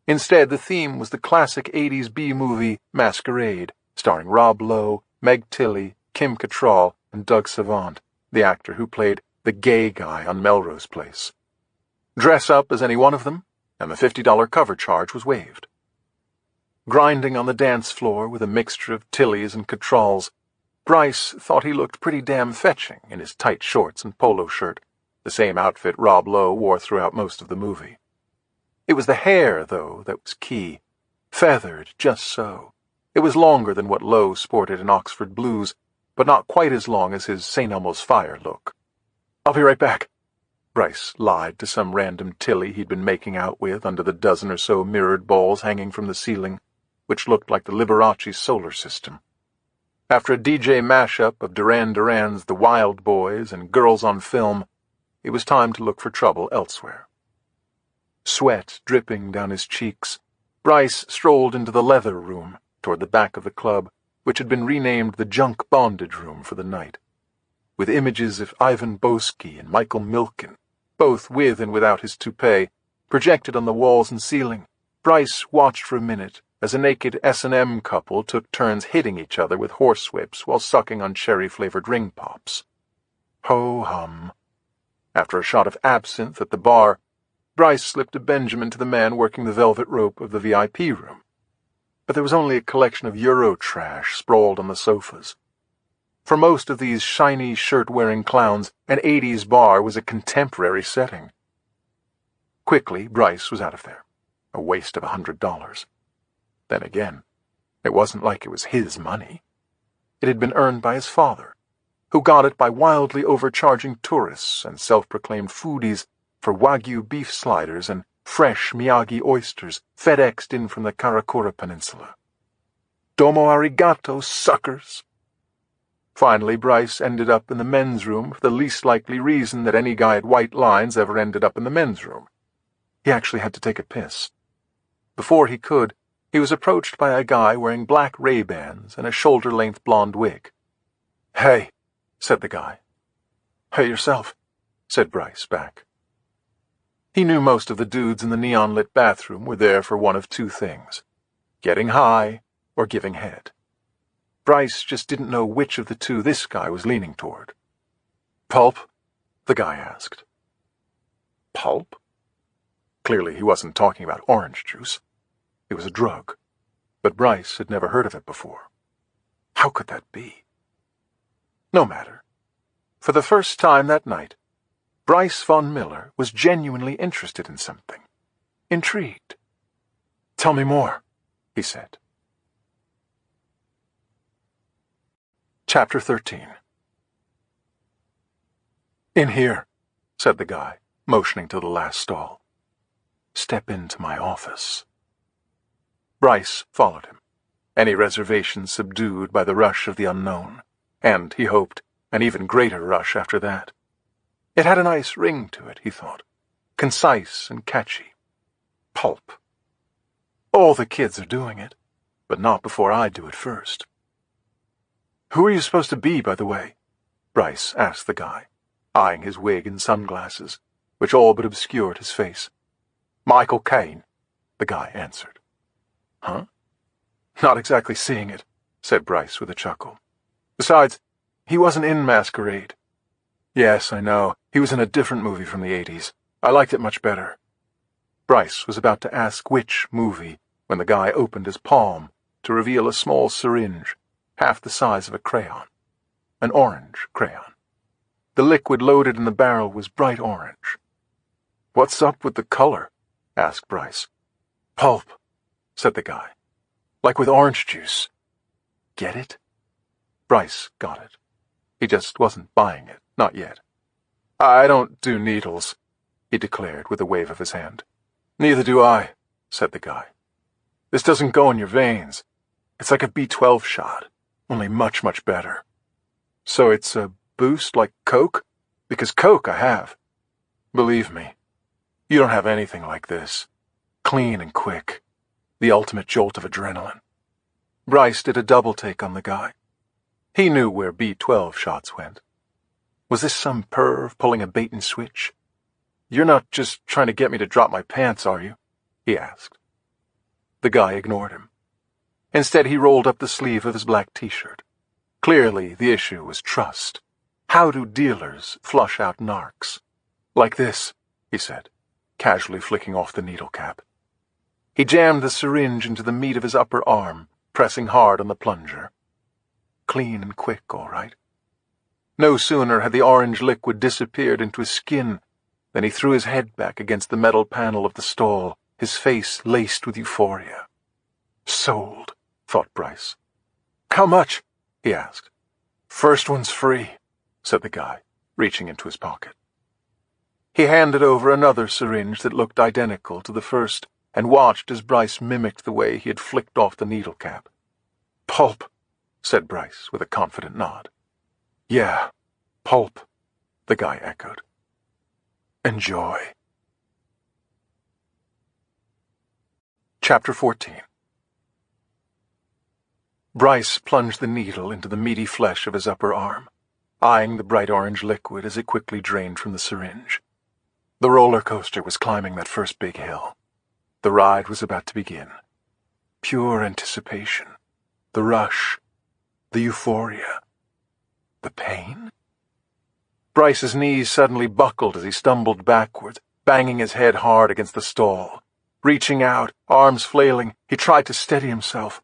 Instead, the theme was the classic 80s B-movie Masquerade, starring Rob Lowe, Meg Tilly, Kim Cattrall and Doug Savant, the actor who played the gay guy on Melrose Place. Dress up as any one of them, and the $50 cover charge was waived. Grinding on the dance floor with a mixture of Tillys and Cattralls, Bryce thought he looked pretty damn fetching in his tight shorts and polo shirt, the same outfit Rob Lowe wore throughout most of the movie. It was the hair, though, that was key. Feathered just so. It was longer than what Lowe sported in Oxford Blues, but not quite as long as his St. Elmo's Fire look. "I'll be right back," Bryce lied to some random Tilly he'd been making out with under the dozen or so mirrored balls hanging from the ceiling, which looked like the Liberace solar system. After a DJ mashup of Duran Duran's The Wild Boys and Girls on Film, it was time to look for trouble elsewhere. Sweat dripping down his cheeks, Bryce strolled into the leather room toward the back of the club, which had been renamed the Junk Bondage Room for the night. With images of Ivan Boesky and Michael Milken, both with and without his toupee, projected on the walls and ceiling, Bryce watched for a minute as a naked S&M couple took turns hitting each other with horsewhips while sucking on cherry-flavored ring pops. Ho-hum. After a shot of absinthe at the bar, Bryce slipped a Benjamin to the man working the velvet rope of the VIP room. But there was only a collection of Euro trash sprawled on the sofas. For most of these shiny shirt-wearing clowns, an 80s bar was a contemporary setting. Quickly, Bryce was out of there. A waste of $100. Then again, it wasn't like it was his money. It had been earned by his father, who got it by wildly overcharging tourists and self-proclaimed foodies for Wagyu beef sliders and fresh Miyagi oysters FedExed in from the Karakura Peninsula. Domo arigato, suckers! Finally, Bryce ended up in the men's room for the least likely reason that any guy at White Lines ever ended up in the men's room. He actually had to take a piss. Before he could, he was approached by a guy wearing black Ray-Bans and a shoulder-length blonde wig. "Hey," said the guy. "Hey yourself," said Bryce back. He knew most of the dudes in the neon-lit bathroom were there for one of two things: getting high or giving head. Bryce just didn't know which of the two this guy was leaning toward. "Pulp?" the guy asked. Pulp? Clearly he wasn't talking about orange juice. It was a drug, but Bryce had never heard of it before. How could that be? No matter. For the first time that night, Bryce Von Miller was genuinely interested in something. Intrigued. "Tell me more," he said. Chapter 13. "In here," said the guy, motioning to the last stall. "Step into my office." Bryce followed him, any reservations subdued by the rush of the unknown, and, he hoped, an even greater rush after that. It had a nice ring to it, he thought, concise and catchy. Pulp. All the kids are doing it, but not before I do it first. "Who are you supposed to be, by the way?" Bryce asked the guy, eyeing his wig and sunglasses, which all but obscured his face. "Michael Caine," the guy answered. "Huh? Not exactly seeing it," said Bryce with a chuckle. "Besides, he wasn't in Masquerade." "Yes, I know. He was in a different movie from the 80s. I liked it much better." Bryce was about to ask which movie when the guy opened his palm to reveal a small syringe, half the size of a crayon. An orange crayon. The liquid loaded in the barrel was bright orange. "What's up with the color?" asked Bryce. "Pulp," said the guy. "Like with orange juice. Get it?" Bryce got it. He just wasn't buying it, not yet. "I don't do needles," he declared with a wave of his hand. "Neither do I," said the guy. "This doesn't go in your veins. It's like a B12 shot, only much, much better." "So it's a boost like Coke? Because Coke I have. Believe me, you don't have anything like this. Clean and quick. The ultimate jolt of adrenaline." Bryce did a double take on the guy. He knew where B12 shots went. Was this some perv pulling a bait-and-switch? "You're not just trying to get me to drop my pants, are you?" he asked. The guy ignored him. Instead, he rolled up the sleeve of his black t-shirt. Clearly, the issue was trust. How do dealers flush out narcs? Like this, he said, casually flicking off the needle cap. He jammed the syringe into the meat of his upper arm, pressing hard on the plunger. Clean and quick, all right. No sooner had the orange liquid disappeared into his skin than he threw his head back against the metal panel of the stall, his face laced with euphoria. Sold, thought Bryce. How much? He asked. First one's free, said the guy, reaching into his pocket. He handed over another syringe that looked identical to the first and watched as Bryce mimicked the way he had flicked off the needle cap. Pulp, said Bryce with a confident nod. Yeah, pulp, the guy echoed. Enjoy. Chapter 14. Bryce plunged the needle into the meaty flesh of his upper arm, eyeing the bright orange liquid as it quickly drained from the syringe. The roller coaster was climbing that first big hill. The ride was about to begin. Pure anticipation. The rush. The euphoria. The pain? Bryce's knees suddenly buckled as he stumbled backwards, banging his head hard against the stall. Reaching out, arms flailing, he tried to steady himself.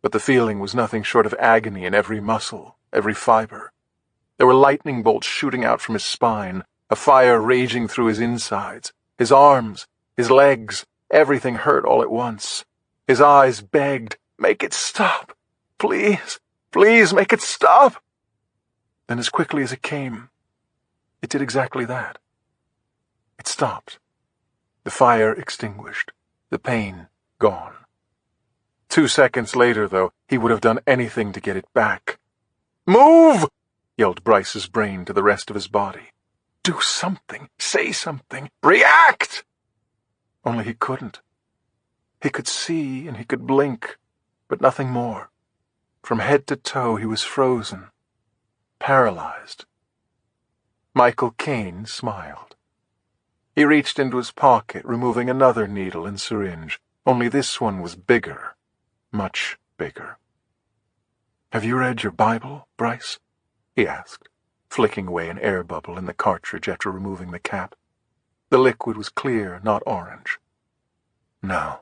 But the feeling was nothing short of agony in every muscle, every fiber. There were lightning bolts shooting out from his spine, a fire raging through his insides. His arms, his legs, everything hurt all at once. His eyes begged, "Make it stop! Please, please make it stop!" Then as quickly as it came, it did exactly that. It stopped. The fire extinguished, the pain gone. 2 seconds later, though, he would have done anything to get it back. "Move!" yelled Bryce's brain to the rest of his body. "Do something! Say something! React!" Only he couldn't. He could see and he could blink, but nothing more. From head to toe he was frozen, paralyzed. Michael Caine smiled. He reached into his pocket, removing another needle and syringe, only this one was bigger, much bigger. "Have you read your Bible, Bryce?" he asked, flicking away an air bubble in the cartridge after removing the cap. The liquid was clear, not orange. "No.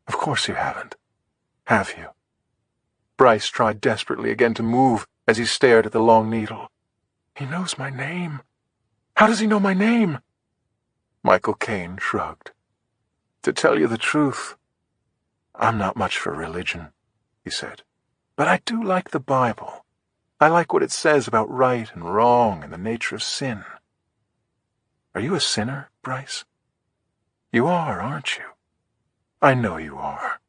Of course you haven't. Have you?" Bryce tried desperately again to move as he stared at the long needle. "He knows my name. How does he know my name?" Michael Caine shrugged. "To tell you the truth, I'm not much for religion," he said. "But I do like the Bible. I like what it says about right and wrong and the nature of sin." "Are you a sinner, Bryce?" "You are, aren't you?" "I know you are."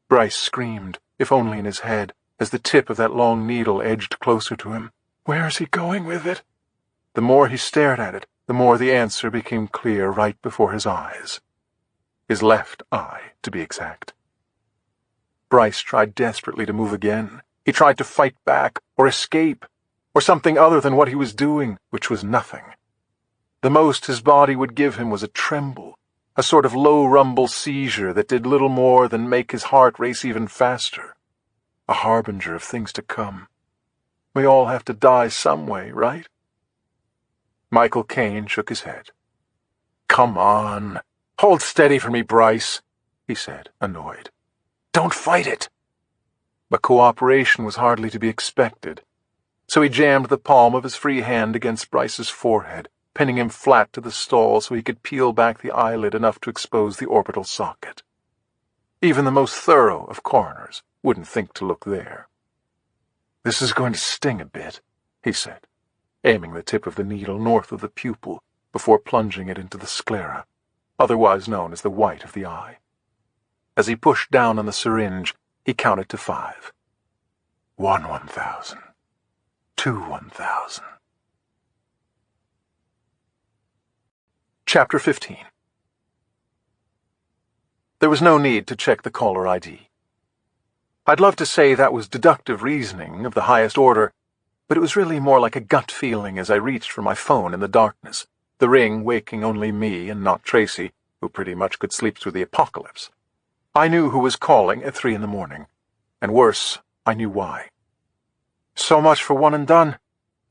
Bryce screamed, if only in his head, as the tip of that long needle edged closer to him. Where is he going with it? The more he stared at it, the more the answer became clear right before his eyes. His left eye, to be exact. Bryce tried desperately to move again. He tried to fight back, or escape, or something other than what he was doing, which was nothing. The most his body would give him was a tremble, a sort of low-rumble seizure that did little more than make his heart race even faster, a harbinger of things to come. We all have to die some way, right? Michael Caine shook his head. "Come on. Hold steady for me, Bryce," he said, annoyed. "Don't fight it." But cooperation was hardly to be expected, so he jammed the palm of his free hand against Bryce's forehead, pinning him flat to the stall so he could peel back the eyelid enough to expose the orbital socket. Even the most thorough of coroners wouldn't think to look there. "This is going to sting a bit," he said, aiming the tip of the needle north of the pupil before plunging it into the sclera, otherwise known as the white of the eye. As he pushed down on the syringe, he counted to 5. 1 1,000. 2 1,000. Chapter 15. There was no need to check the caller ID. I'd love to say that was deductive reasoning of the highest order, but it was really more like a gut feeling as I reached for my phone in the darkness, the ring waking only me and not Tracy, who pretty much could sleep through the apocalypse. I knew who was calling at 3 in the morning, and worse, I knew why. "So much for one and done,"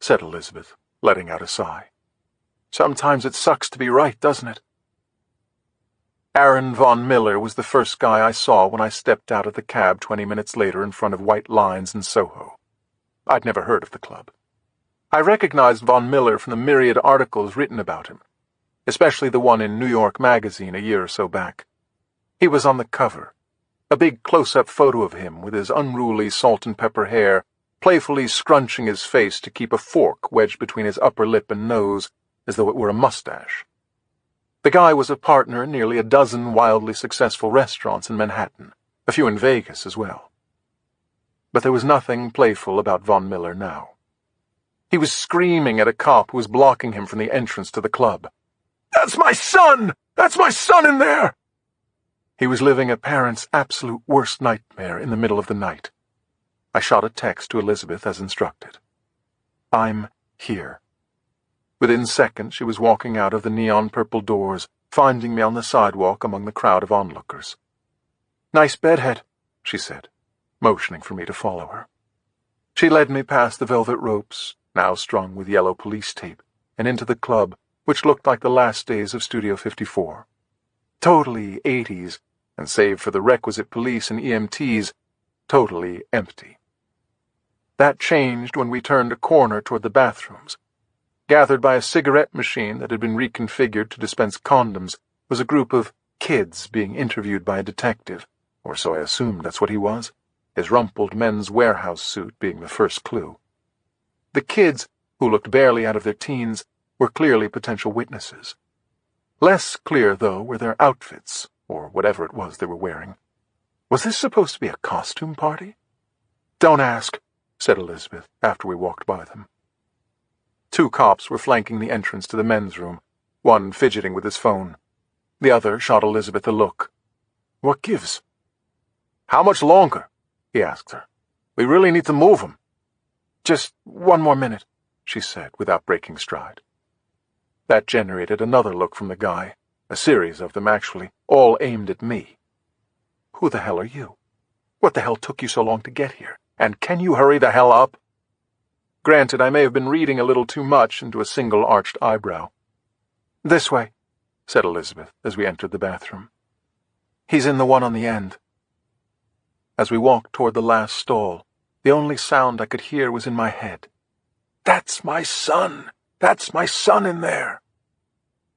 said Elizabeth, letting out a sigh. "Sometimes it sucks to be right, doesn't it?" Aaron Von Miller was the first guy I saw when I stepped out of the cab 20 minutes later in front of White Lines in Soho. I'd never heard of the club. I recognized Von Miller from the myriad articles written about him, especially the one in New York Magazine a year or so back. He was on the cover, a big close-up photo of him with his unruly salt and pepper hair, playfully scrunching his face to keep a fork wedged between his upper lip and nose as though it were a mustache. The guy was a partner in nearly a dozen wildly successful restaurants in Manhattan, a few in Vegas as well. But there was nothing playful about Von Miller now. He was screaming at a cop who was blocking him from the entrance to the club. "That's my son! That's my son in there!" He was living a parent's absolute worst nightmare in the middle of the night. I shot a text to Elizabeth as instructed. "I'm here." Within seconds, she was walking out of the neon-purple doors, finding me on the sidewalk among the crowd of onlookers. "Nice bedhead," she said, motioning for me to follow her. She led me past the velvet ropes, now strung with yellow police tape, and into the club, which looked like the last days of Studio 54. Totally 80s, and save for the requisite police and EMTs, totally empty. That changed when we turned a corner toward the bathrooms. Gathered by a cigarette machine that had been reconfigured to dispense condoms was a group of kids being interviewed by a detective, or so I assumed that's what he was, his rumpled Men's Warehouse suit being the first clue. The kids, who looked barely out of their teens, were clearly potential witnesses. Less clear, though, were their outfits, or whatever it was they were wearing. Was this supposed to be a costume party? "Don't ask," said Elizabeth after we walked by them. 2 cops were flanking the entrance to the men's room, one fidgeting with his phone. The other shot Elizabeth a look. "What gives?" "How much longer?" he asked her. "We really need to move him." "Just 1 more minute," she said, without breaking stride. That generated another look from the guy, a series of them actually, all aimed at me. "Who the hell are you? What the hell took you so long to get here? And can you hurry the hell up?" Granted, I may have been reading a little too much into a single arched eyebrow. "This way," said Elizabeth as we entered the bathroom. "He's in the one on the end." As we walked toward the last stall, the only sound I could hear was in my head. "That's my son! That's my son in there!"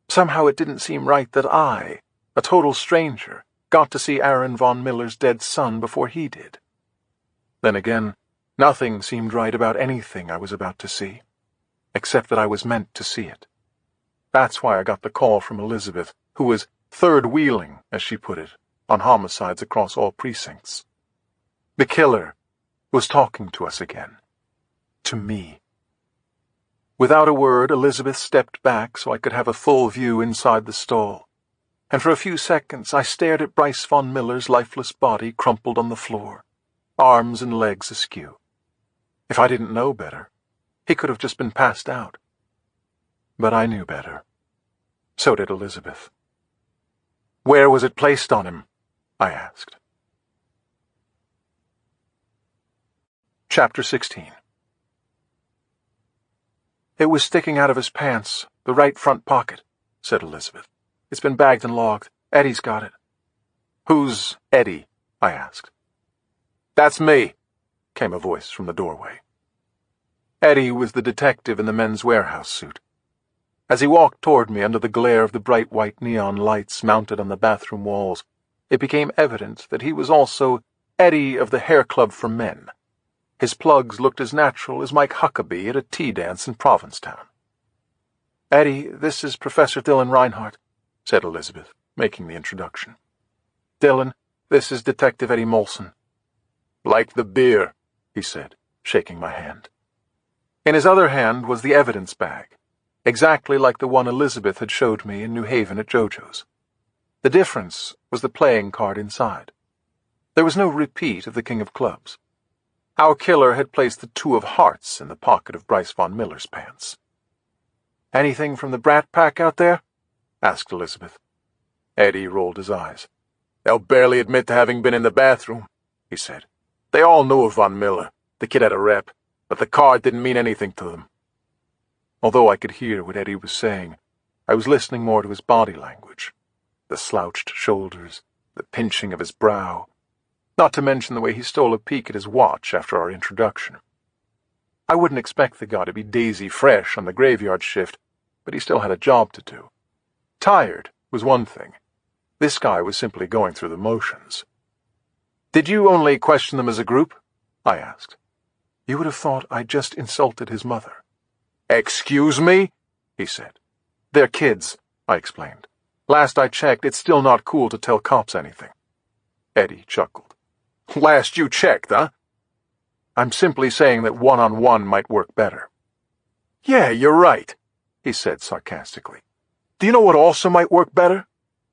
Somehow it didn't seem right that I, a total stranger, got to see Aaron Von Miller's dead son before he did. Then again, nothing seemed right about anything I was about to see, except that I was meant to see it. That's why I got the call from Elizabeth, who was third-wheeling, as she put it, on homicides across all precincts. The killer was talking to us again. To me. Without a word, Elizabeth stepped back so I could have a full view inside the stall, and for a few seconds I stared at Bryce Von Miller's lifeless body crumpled on the floor, arms and legs askew. If I didn't know better, he could have just been passed out. But I knew better. So did Elizabeth. "Where was it placed on him?" I asked. Chapter 16. "It was sticking out of his pants, the right front pocket," said Elizabeth. "It's been bagged and logged. Eddie's got it." "Who's Eddie?" I asked. "That's me," came a voice from the doorway. Eddie was the detective in the Men's Warehouse suit. As he walked toward me under the glare of the bright white neon lights mounted on the bathroom walls, it became evident that he was also Eddie of the Hair Club for Men. His plugs looked as natural as Mike Huckabee at a tea dance in Provincetown. "Eddie, this is Professor Dylan Reinhardt," said Elizabeth, making the introduction. "Dylan, this is Detective Eddie Molson." "Like the beer," he said, shaking my hand. In his other hand was the evidence bag, exactly like the one Elizabeth had showed me in New Haven at JoJo's. The difference was the playing card inside. There was no repeat of the King of Clubs. Our killer had placed the 2 of hearts in the pocket of Bryce Von Miller's pants. "Anything from the Brat Pack out there?" asked Elizabeth. Eddie rolled his eyes. "They'll barely admit to having been in the bathroom," he said. "They all knew of Von Miller. The kid had a rep, but the card didn't mean anything to them. Although I could hear what Eddie was saying, I was listening more to his body language, the slouched shoulders, the pinching of his brow, not to mention the way he stole a peek at his watch after our introduction. I wouldn't expect the guy to be daisy fresh on the graveyard shift, but he still had a job to do. Tired was one thing. This guy was simply going through the motions. "Did you only question them as a group?" I asked. You would have thought I'd just insulted his mother. "Excuse me?" he said. "They're kids," I explained. "Last I checked, it's still not cool to tell cops anything." Eddie chuckled. "Last you checked, huh?" "I'm simply saying that one-on-one might work better." "Yeah, you're right," he said sarcastically. "Do you know what also might work better?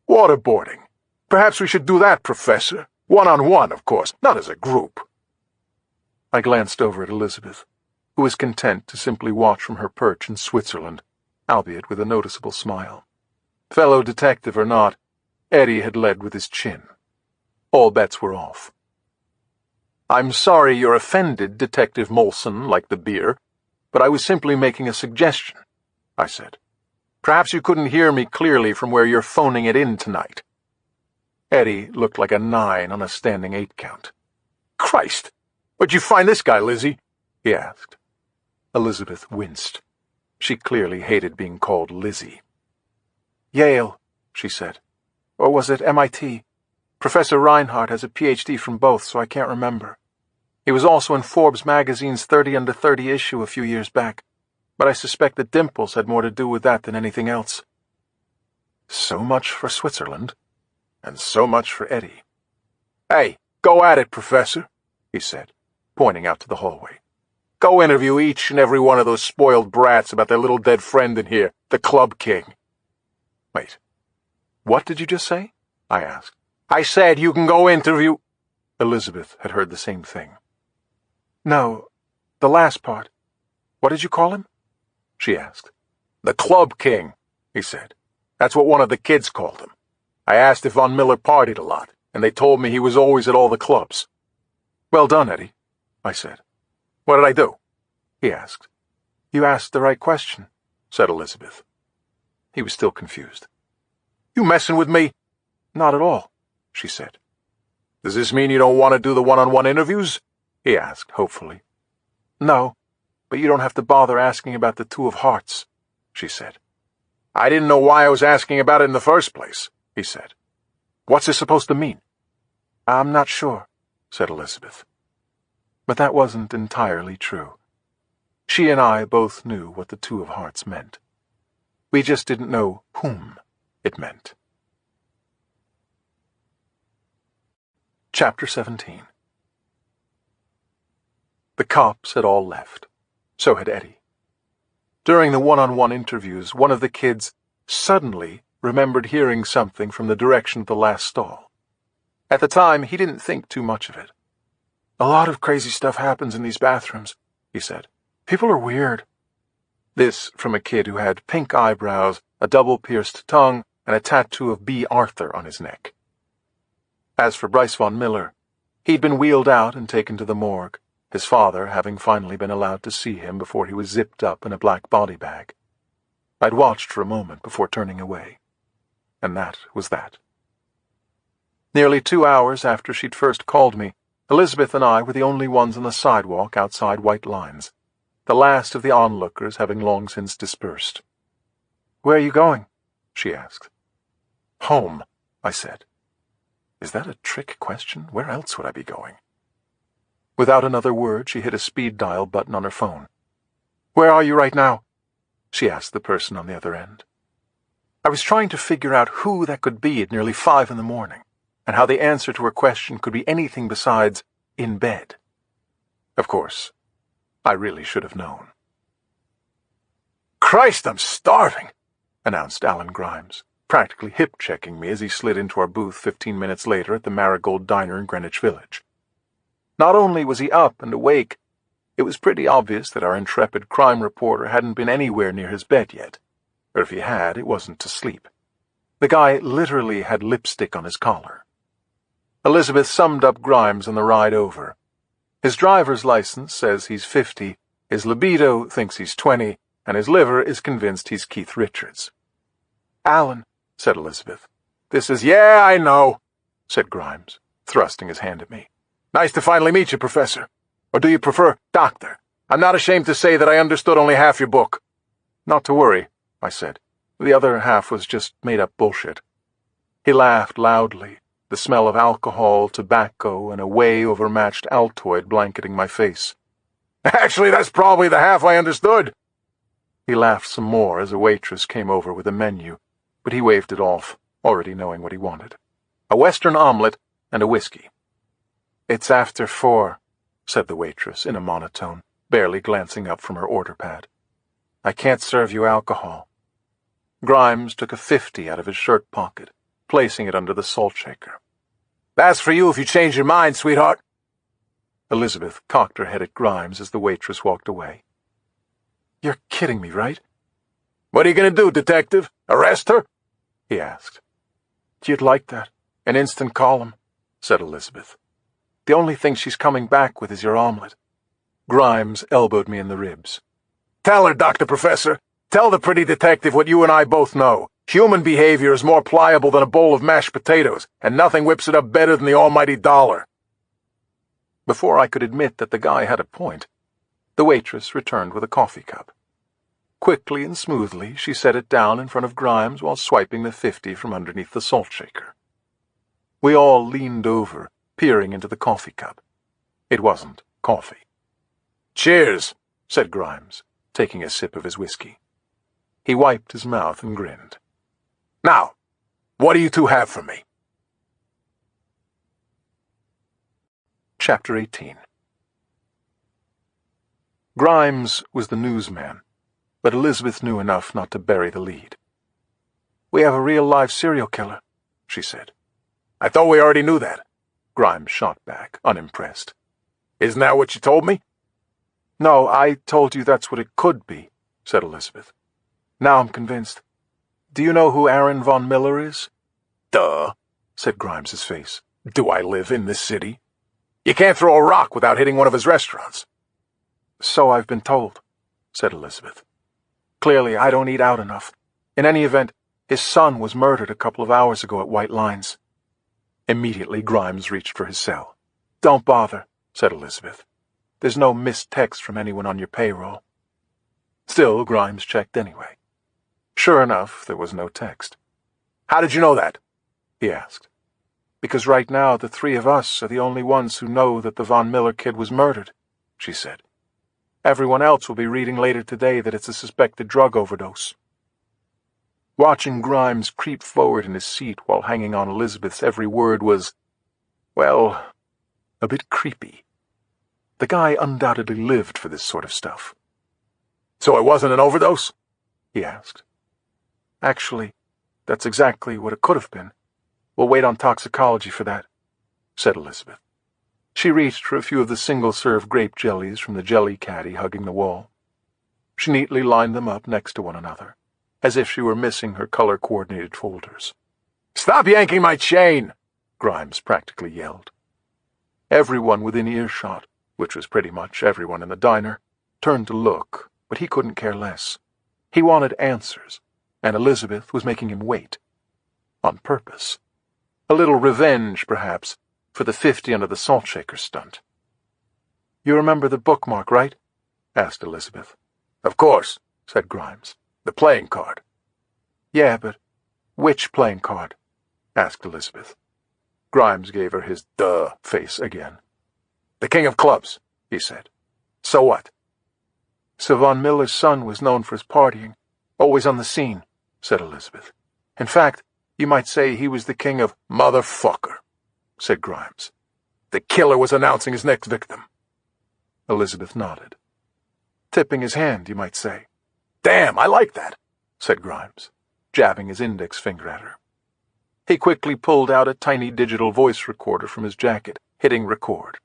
Waterboarding. Perhaps we should do that, Professor. One-on-one, of course, not as a group." I glanced over at Elizabeth, who was content to simply watch from her perch in Switzerland, albeit with a noticeable smile. Fellow detective or not, Eddie had led with his chin. All bets were off. "I'm sorry you're offended, Detective Molson, like the beer, but I was simply making a suggestion," I said. "Perhaps you couldn't hear me clearly from where you're phoning it in tonight." Eddie looked like a 9 on a standing 8 count. "Christ! Where'd you find this guy, Lizzie?" he asked. Elizabeth winced. She clearly hated being called Lizzie. "Yale," she said. "Or was it MIT? Professor Reinhardt has a PhD from both, so I can't remember. He was also in Forbes magazine's 30 Under 30 issue a few years back, but I suspect that dimples had more to do with that than anything else." So much for Switzerland, and so much for Eddie. "Hey, go at it, Professor," he said, pointing out to the hallway. "Go interview each and every one of those spoiled brats about their little dead friend in here, the Club King." "Wait, what did you just say?" I asked. "I said you can go interview—" Elizabeth had heard the same thing. "No, the last part. What did you call him?" she asked. "The Club King," he said. "That's what one of the kids called him. I asked if Von Miller partied a lot, and they told me he was always at all the clubs." "Well done, Eddie," I said. "What did I do?" he asked. "You asked the right question," said Elizabeth. He was still confused. "You messing with me?" "Not at all," she said. "Does this mean you don't want to do the one-on-one interviews?" he asked hopefully. "No, but you don't have to bother asking about the Two of Hearts," she said. "I didn't know why I was asking about it in the first place," he said. "What's this supposed to mean?" "I'm not sure," said Elizabeth. But that wasn't entirely true. She and I both knew what the Two of Hearts meant. We just didn't know whom it meant. Chapter 17. The cops had all left. So had Eddie. During the one-on-one interviews, one of the kids suddenly remembered hearing something from the direction of the last stall. At the time, he didn't think too much of it. "A lot of crazy stuff happens in these bathrooms," he said. "People are weird." This from a kid who had pink eyebrows, a double-pierced tongue, and a tattoo of B. Arthur on his neck. As for Bryce Von Miller, he'd been wheeled out and taken to the morgue, his father having finally been allowed to see him before he was zipped up in a black body bag. I'd watched for a moment before turning away. And that was that. Nearly 2 hours after she'd first called me, Elizabeth and I were the only ones on the sidewalk outside White Lines, the last of the onlookers having long since dispersed. "Where are you going?" she asked. "Home," I said. Is that a trick question? Where else would I be going? Without another word, she hit a speed dial button on her phone. "Where are you right now?" she asked the person on the other end. I was trying to figure out who that could be at nearly 5 in the morning, and how the answer to her question could be anything besides in bed. Of course, I really should have known. "Christ, I'm starving," announced Alan Grimes, practically hip-checking me as he slid into our booth 15 minutes later at the Marigold Diner in Greenwich Village. Not only was he up and awake, it was pretty obvious that our intrepid crime reporter hadn't been anywhere near his bed yet, or if he had, it wasn't to sleep. The guy literally had lipstick on his collar. Elizabeth summed up Grimes on the ride over. His driver's license says he's 50, His libido thinks he's 20, and his liver is convinced he's Keith Richards. "Alan," said Elizabeth. "This is—" "Yeah, I know," said Grimes, thrusting his hand at me. "Nice to finally meet you, Professor. Or do you prefer Doctor? I'm not ashamed to say that I understood only half your book." "Not to worry," I said. "The other half was just made-up bullshit." He laughed loudly, the smell of alcohol, tobacco, and a way overmatched Altoid blanketing my face. "Actually, that's probably the half I understood." He laughed some more as a waitress came over with a menu, but he waved it off, already knowing what he wanted. A Western omelet and a whiskey. "It's after 4, said the waitress in a monotone, barely glancing up from her order pad. "I can't serve you alcohol." Grimes took a 50 out of his shirt pocket, placing it under the salt shaker. "That's for you if you change your mind, sweetheart." Elizabeth cocked her head at Grimes as the waitress walked away. "You're kidding me, right?" "What are you going to do, detective? Arrest her?" he asked. "You'd like that. An instant column," said Elizabeth. "The only thing she's coming back with is your omelet." Grimes elbowed me in the ribs. "Tell her, Dr. Professor. Tell the pretty detective what you and I both know. Human behavior is more pliable than a bowl of mashed potatoes, and nothing whips it up better than the almighty dollar." Before I could admit that the guy had a point, the waitress returned with a coffee cup. Quickly and smoothly, she set it down in front of Grimes while swiping the 50 from underneath the salt shaker. We all leaned over, peering into the coffee cup. It wasn't coffee. "Cheers," said Grimes, taking a sip of his whiskey. He wiped his mouth and grinned. "Now, what do you two have for me?" Chapter 18. Grimes was the newsman, but Elizabeth knew enough not to bury the lead. "We have a real-life serial killer," she said. "I thought we already knew that," Grimes shot back, unimpressed. "Isn't that what you told me?" "No, I told you that's what it could be," said Elizabeth. "Now I'm convinced. Do you know who Aaron Von Miller is?" "Duh," said Grimes's face. "Do I live in this city? You can't throw a rock without hitting one of his restaurants." "So I've been told," said Elizabeth. "Clearly, I don't eat out enough. In any event, his son was murdered a couple of hours ago at White Lines." Immediately, Grimes reached for his cell. "Don't bother," said Elizabeth. "There's no missed text from anyone on your payroll." Still, Grimes checked anyway. Sure enough, there was no text. "How did you know that?" he asked. "Because right now the 3 of us are the only ones who know that the Von Miller kid was murdered," she said. "Everyone else will be reading later today that it's a suspected drug overdose." Watching Grimes creep forward in his seat while hanging on Elizabeth's every word was, well, a bit creepy. The guy undoubtedly lived for this sort of stuff. "So it wasn't an overdose?" he asked. "Actually, that's exactly what it could have been. We'll wait on toxicology for that," said Elizabeth. She reached for a few of the single-serve grape jellies from the jelly caddy hugging the wall. She neatly lined them up next to one another, as if she were missing her color-coordinated folders. "Stop yanking my chain!" Grimes practically yelled. Everyone within earshot, which was pretty much everyone in the diner, turned to look, but he couldn't care less. He wanted answers, and Elizabeth was making him wait. On purpose. A little revenge, perhaps, for the 50 under the salt shaker stunt. "You remember the bookmark, right?" asked Elizabeth. "Of course," said Grimes. "The playing card." "Yeah, but which playing card?" asked Elizabeth. Grimes gave her his duh face again. "The king of clubs," he said. "So what?" "So Von Miller's son was known for his partying, always on the scene," said Elizabeth. "In fact, you might say he was the king of—" "Motherfucker," said Grimes. "The killer was announcing his next victim." Elizabeth nodded. "Tipping his hand, you might say." "Damn, I like that," said Grimes, jabbing his index finger at her. He quickly pulled out a tiny digital voice recorder from his jacket, hitting record.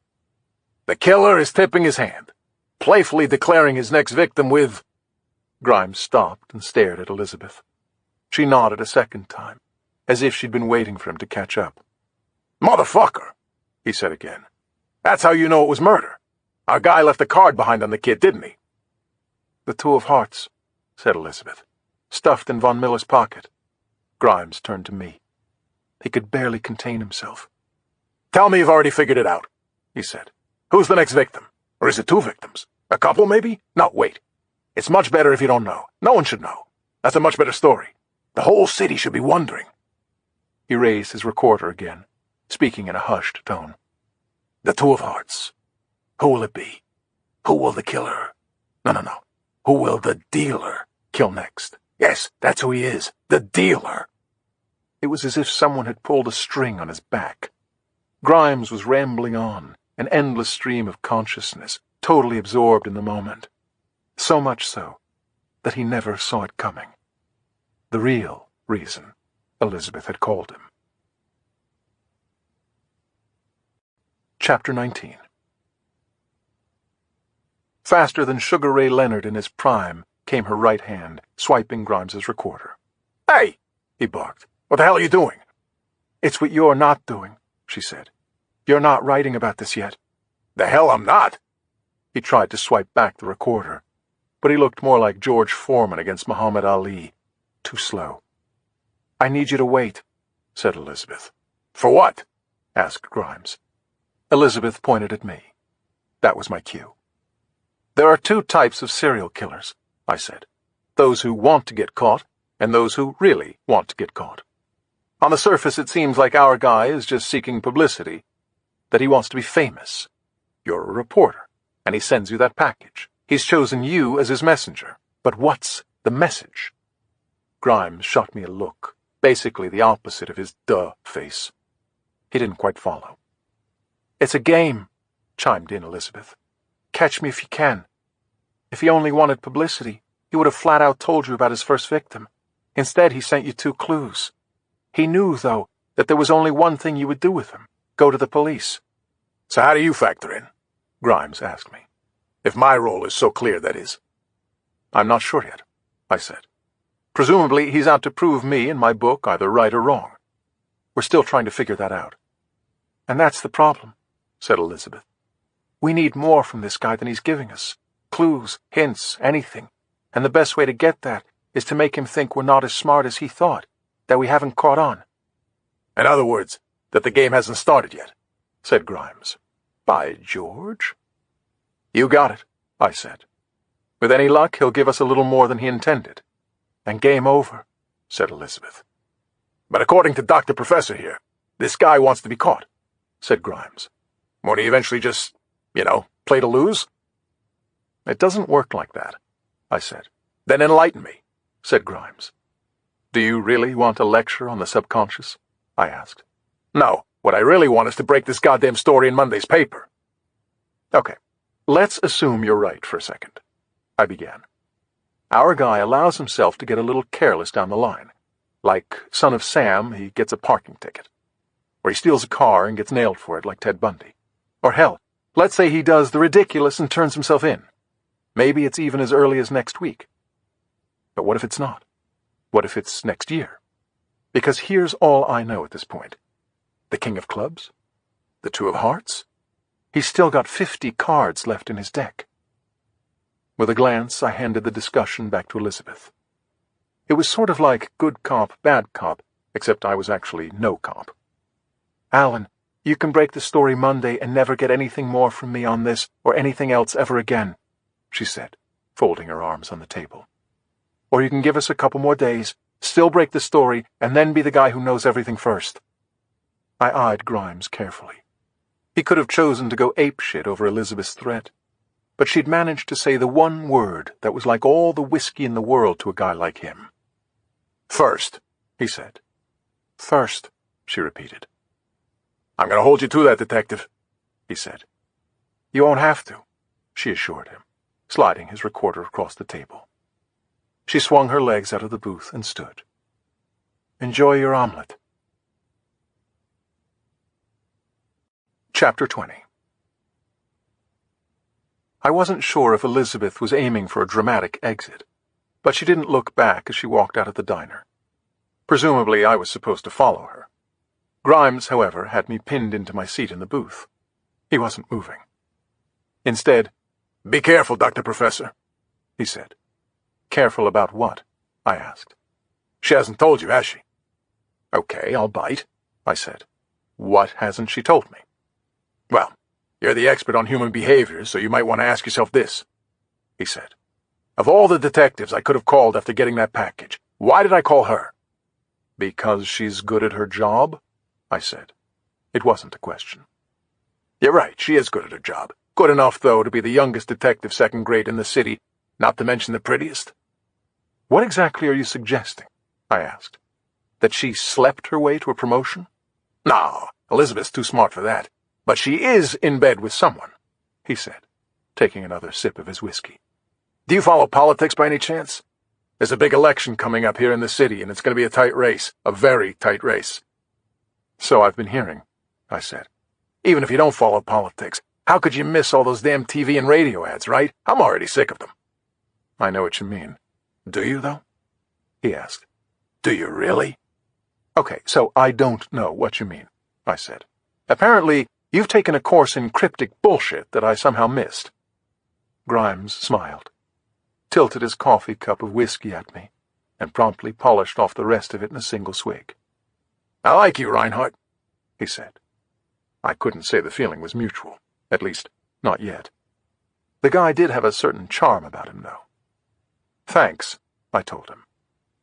"The killer is tipping his hand, playfully declaring his next victim with—" Grimes stopped and stared at Elizabeth. She nodded a second time, as if she'd been waiting for him to catch up. "Motherfucker," he said again. "That's how you know it was murder. Our guy left a card behind on the kid, didn't he? "The Two of Hearts," said Elizabeth. "Stuffed in Von Miller's pocket." Grimes turned to me. He could barely contain himself. "Tell me you've already figured it out," he said. "Who's the next victim? Or is it two victims? A couple, maybe? No, wait. It's much better if you don't know. No one should know. That's a much better story. The whole city should be wondering." He raised his recorder again, speaking in a hushed tone. "The Two of Hearts. Who will it be? Who will the killer? No. Who will the dealer kill next? Yes, that's who he is. The dealer." It was as if someone had pulled a string on his back. Grimes was rambling on, an endless stream of consciousness, totally absorbed in the moment. So much so that he never saw it coming. The real reason Elizabeth had called him. Chapter 19. Faster than Sugar Ray Leonard in his prime came her right hand, swiping Grimes's recorder. "Hey!" he barked. "What the hell are you doing?" "It's what you're not doing," she said. "You're not writing about this yet." "The hell I'm not!" He tried to swipe back the recorder, but he looked more like George Foreman against Muhammad Ali. Too slow. "I need you to wait," said Elizabeth. "For what?" asked Grimes. Elizabeth pointed at me. That was my cue. "There are two types of serial killers," I said. "Those who want to get caught, and those who really want to get caught. On the surface, it seems like our guy is just seeking publicity, that he wants to be famous. You're a reporter, and he sends you that package. He's chosen you as his messenger. But what's the message?" Grimes shot me a look, basically the opposite of his duh face. He didn't quite follow. "It's a game," chimed in Elizabeth. "Catch me if you can. If he only wanted publicity, he would have flat out told you about his first victim. Instead, he sent you 2 clues. He knew, though, that there was only one thing you would do with him: go to the police." "So how do you factor in?" Grimes asked me. "If my role is so clear, that is." "I'm not sure yet," I said. "Presumably he's out to prove me and my book either right or wrong. We're still trying to figure that out." "And that's the problem," said Elizabeth. "We need more from this guy than he's giving us. Clues, hints, anything. And the best way to get that is to make him think we're not as smart as he thought, that we haven't caught on." "In other words, that the game hasn't started yet," said Grimes. "By George." "You got it," I said. "With any luck, he'll give us a little more than he intended." "And game over," said Elizabeth. "But according to Dr. Professor here, this guy wants to be caught," said Grimes. "Won't he eventually just, play to lose?" "It doesn't work like that," I said. "Then enlighten me," said Grimes. "Do you really want a lecture on the subconscious?" I asked. "No, what I really want is to break this goddamn story in Monday's paper." "Okay, let's assume you're right for a second," I began. "Our guy allows himself to get a little careless down the line. Like Son of Sam, he gets a parking ticket. Or he steals a car and gets nailed for it like Ted Bundy. Or hell, let's say he does the ridiculous and turns himself in. Maybe it's even as early as next week. But what if it's not? What if it's next year? Because here's all I know at this point. The King of Clubs? The Two of Hearts? He's still got 50 cards left in his deck." With a glance, I handed the discussion back to Elizabeth. It was sort of like good cop, bad cop, except I was actually no cop. "Alan, you can break the story Monday and never get anything more from me on this or anything else ever again," she said, folding her arms on the table. "Or you can give us a couple more days, still break the story, and then be the guy who knows everything first." I eyed Grimes carefully. He could have chosen to go apeshit over Elizabeth's threat, but she'd managed to say the one word that was like all the whiskey in the world to a guy like him. "First," he said. "First," she repeated. "I'm going to hold you to that, Detective," he said. "You won't have to," she assured him, sliding his recorder across the table. She swung her legs out of the booth and stood. "Enjoy your omelet." Chapter 20. I wasn't sure if Elizabeth was aiming for a dramatic exit, but she didn't look back as she walked out of the diner. Presumably I was supposed to follow her. Grimes, however, had me pinned into my seat in the booth. He wasn't moving. Instead, "Be careful, Dr. Professor," he said. Careful about what? I asked. She hasn't told you, has she? Okay, I'll bite, I said. What hasn't she told me? Well, you're the expert on human behavior, so you might want to ask yourself this, he said. Of all the detectives I could have called after getting that package, why did I call her? Because she's good at her job, I said. It wasn't a question. You're right, she is good at her job. Good enough, though, to be the youngest detective second grade in the city, not to mention the prettiest. What exactly are you suggesting? I asked. That she slept her way to a promotion? No, Elizabeth's too smart for that. But she is in bed with someone, he said, taking another sip of his whiskey. Do you follow politics by any chance? There's a big election coming up here in the city, and it's going to be a tight race, a very tight race. So I've been hearing, I said. Even if you don't follow politics, how could you miss all those damn TV and radio ads, right? I'm already sick of them. I know what you mean. Do you, though? He asked. Do you really? Okay, so I don't know what you mean, I said. Apparently, you've taken a course in cryptic bullshit that I somehow missed. Grimes smiled, tilted his coffee cup of whiskey at me, and promptly polished off the rest of it in a single swig. I like you, Reinhardt, he said. I couldn't say the feeling was mutual, at least, not yet. The guy did have a certain charm about him, though. Thanks, I told him.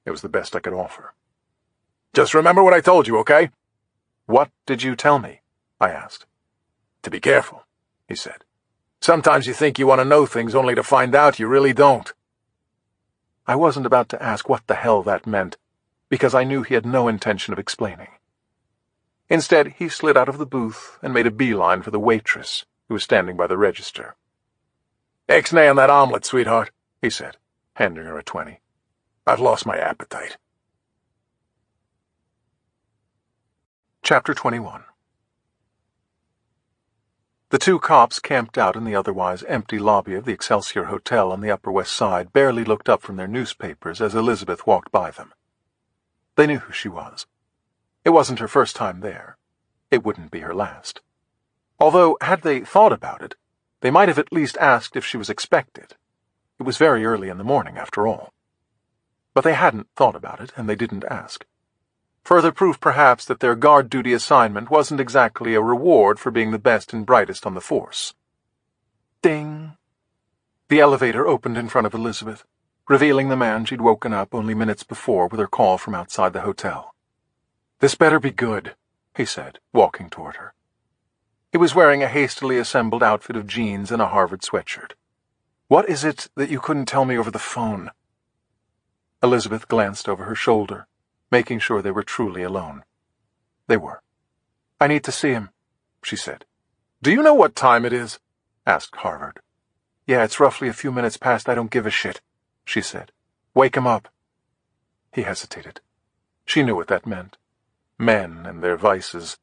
It was the best I could offer. Just remember what I told you, okay? What did you tell me? I asked. To be careful, he said. Sometimes you think you want to know things only to find out you really don't. I wasn't about to ask what the hell that meant, because I knew he had no intention of explaining. Instead, he slid out of the booth and made a beeline for the waitress, who was standing by the register. Ixnay on that omelet, sweetheart, he said, handing her a 20. I've lost my appetite. Chapter 21. The two cops camped out in the otherwise empty lobby of the Excelsior Hotel on the Upper West Side barely looked up from their newspapers as Elizabeth walked by them. They knew who she was. It wasn't her first time there. It wouldn't be her last. Although, had they thought about it, they might have at least asked if she was expected. It was very early in the morning, after all. But they hadn't thought about it, and they didn't ask. Further proof, perhaps, that their guard duty assignment wasn't exactly a reward for being the best and brightest on the force. Ding! The elevator opened in front of Elizabeth, revealing the man she'd woken up only minutes before with her call from outside the hotel. "This better be good," he said, walking toward her. He was wearing a hastily assembled outfit of jeans and a Harvard sweatshirt. "What is it that you couldn't tell me over the phone?" Elizabeth glanced over her shoulder, making sure they were truly alone. They were. "I need to see him," she said. "Do you know what time it is?" asked Harvard. "Yeah, it's roughly a few minutes past I don't give a shit," she said. "Wake him up." He hesitated. She knew what that meant. Men and their vices.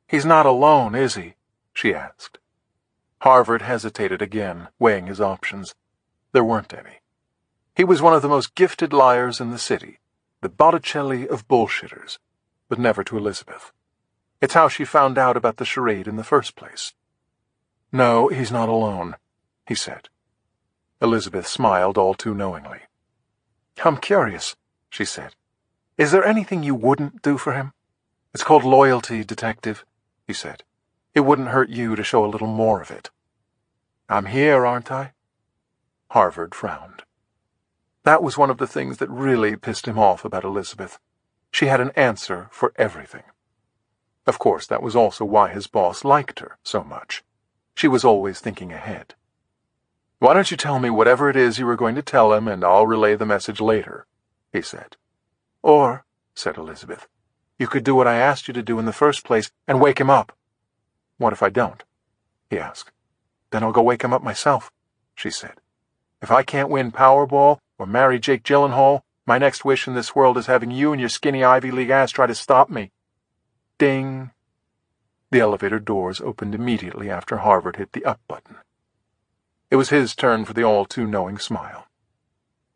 "He's not alone, is he?" she asked. Harvard hesitated again, weighing his options. There weren't any. He was one of the most gifted liars in the city, the Botticelli of bullshitters, but never to Elizabeth. It's how she found out about the charade in the first place. "No, he's not alone," he said. Elizabeth smiled all too knowingly. "I'm curious," she said. "Is there anything you wouldn't do for him? It's called loyalty, Detective," he said. "It wouldn't hurt you to show a little more of it." "I'm here, aren't I?" Harvard frowned. That was one of the things that really pissed him off about Elizabeth. She had an answer for everything. Of course, that was also why his boss liked her so much. She was always thinking ahead. "Why don't you tell me whatever it is you were going to tell him, and I'll relay the message later," he said. "Or," said Elizabeth, "you could do what I asked you to do in the first place and wake him up." "What if I don't?" he asked. "Then I'll go wake him up myself," she said. "If I can't win Powerball or marry Jake Gyllenhaal, my next wish in this world is having you and your skinny Ivy League ass try to stop me." Ding! The elevator doors opened immediately after Harvard hit the up button. It was his turn for the all-too-knowing smile.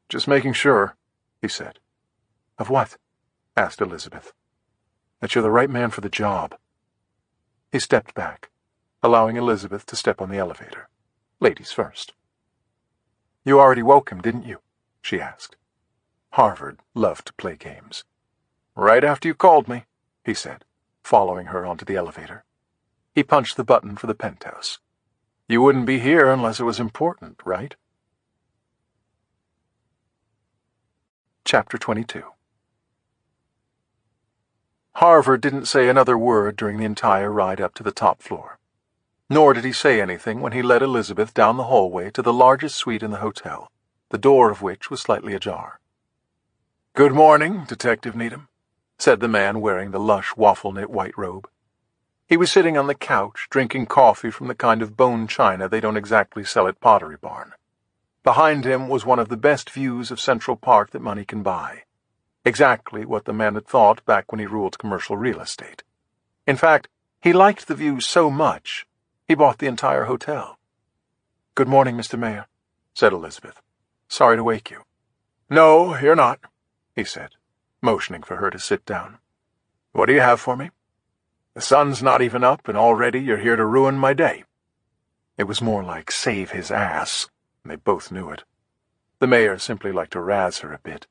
"Just making sure," he said. "Of what?" asked Elizabeth. "That you're the right man for the job." He stepped back, allowing Elizabeth to step on the elevator. Ladies first. You already woke him, didn't you? She asked. Harvard loved to play games. Right after you called me, he said, following her onto the elevator. He punched the button for the penthouse. You wouldn't be here unless it was important, right? Chapter 22. Harvard didn't say another word during the entire ride up to the top floor. Nor did he say anything when he led Elizabeth down the hallway to the largest suite in the hotel, the door of which was slightly ajar. "Good morning, Detective Needham," said the man wearing the lush waffle-knit white robe. He was sitting on the couch, drinking coffee from the kind of bone china they don't exactly sell at Pottery Barn. Behind him was one of the best views of Central Park that money can buy. Exactly what the man had thought back when he ruled commercial real estate. In fact, he liked the view so much, he bought the entire hotel. "Good morning, Mr. Mayor," said Elizabeth. "Sorry to wake you." "No, you're not," he said, motioning for her to sit down. "What do you have for me? The sun's not even up, and already you're here to ruin my day." It was more like save his ass, and they both knew it. The mayor simply liked to razz her a bit.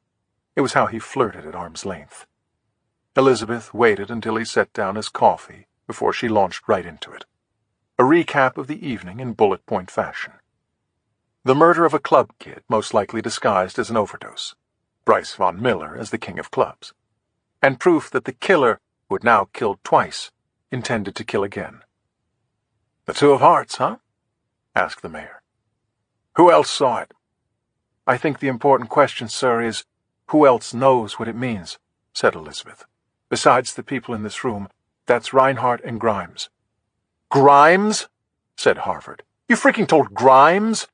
It was how he flirted at arm's length. Elizabeth waited until he set down his coffee before she launched right into it. A recap of the evening in bullet-point fashion. The murder of a club kid, most likely disguised as an overdose. Bryce Von Miller as the king of clubs. And proof that the killer, who had now killed twice, intended to kill again. "The Two of Hearts, huh?" asked the mayor. "Who else saw it?" "I think the important question, sir, is who else knows what it means," said Elizabeth. "Besides the people in this room, that's Reinhardt and Grimes." "Grimes?" said Harvard. "You freaking told Grimes?"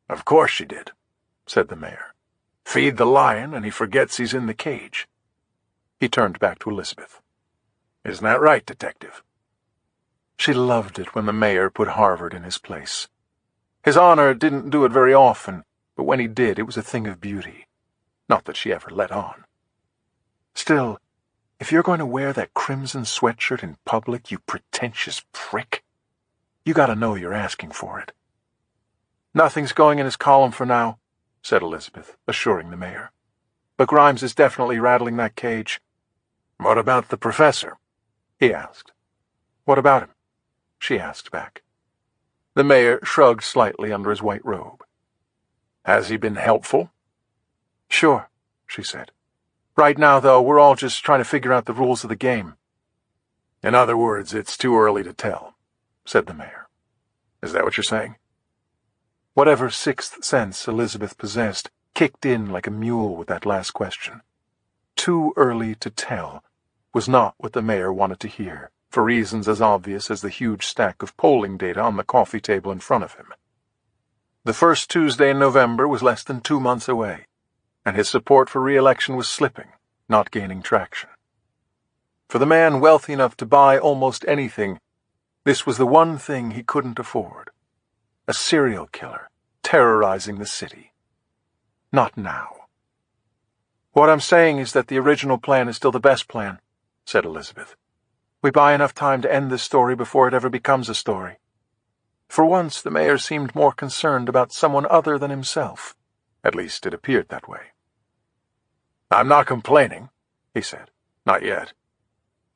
"Of course she did," said the mayor. "Feed the lion and he forgets he's in the cage." He turned back to Elizabeth. "Isn't that right, Detective?" She loved it when the mayor put Harvard in his place. His Honor didn't do it very often, but when he did, it was a thing of beauty. Not that she ever let on. "Still, if you're going to wear that crimson sweatshirt in public, you pretentious prick, you gotta know you're asking for it." "Nothing's going in his column for now," said Elizabeth, assuring the mayor. "But Grimes is definitely rattling that cage." "What about the professor?" he asked. "What about him?" she asked back. The mayor shrugged slightly under his white robe. "Has he been helpful?" "Sure," she said. "Right now, though, we're all just trying to figure out the rules of the game." "In other words, it's too early to tell," said the mayor. "Is that what you're saying?" Whatever sixth sense Elizabeth possessed kicked in like a mule with that last question. Too early to tell was not what the mayor wanted to hear, for reasons as obvious as the huge stack of polling data on the coffee table in front of him. The first Tuesday in November was less than 2 months away, and his support for re-election was slipping, not gaining traction. For the man wealthy enough to buy almost anything, this was the one thing he couldn't afford. A serial killer terrorizing the city. Not now. "What I'm saying is that the original plan is still the best plan," said Elizabeth. "We buy enough time to end this story before it ever becomes a story." For once, the mayor seemed more concerned about someone other than himself. At least it appeared that way. "I'm not complaining," he said. "Not yet.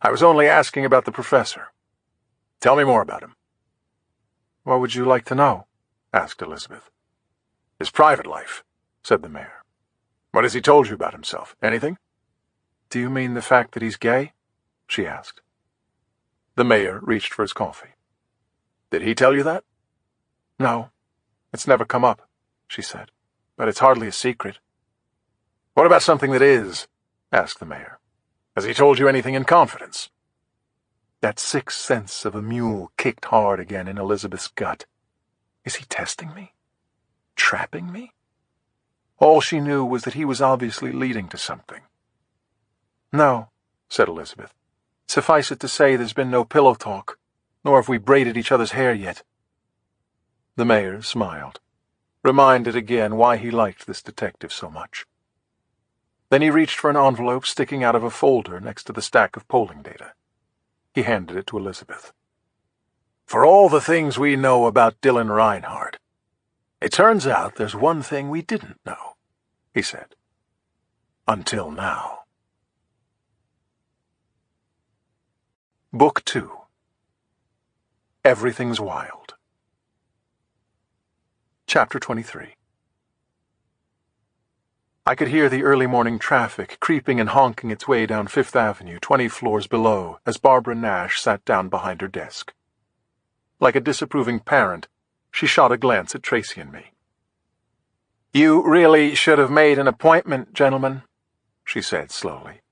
I was only asking about the professor. Tell me more about him." "What would you like to know?" asked Elizabeth. "His private life," said the mayor. "What has he told you about himself? Anything?" "Do you mean the fact that he's gay?" she asked. The mayor reached for his coffee. "Did he tell you that?" "No, it's never come up," she said. "But it's hardly a secret." "What about something that is?" asked the mayor. "Has he told you anything in confidence?" That sixth sense of a mule kicked hard again in Elizabeth's gut. Is he testing me? Trapping me? All she knew was that he was obviously leading to something. "No," said Elizabeth. "Suffice it to say there's been no pillow talk, nor have we braided each other's hair yet." The mayor smiled, reminded again why he liked this detective so much. Then he reached for an envelope sticking out of a folder next to the stack of polling data. He handed it to Elizabeth. "For all the things we know about Dylan Reinhardt, It turns out there's one thing we didn't know, he said. Until now. Book 2. Everything's Wild. Chapter 23. I could hear the early morning traffic creeping and honking its way down Fifth Avenue 20 floors below as Barbara Nash sat down behind her desk. Like a disapproving parent, she shot a glance at Tracy and me. "You really should have made an appointment, gentlemen," she said slowly.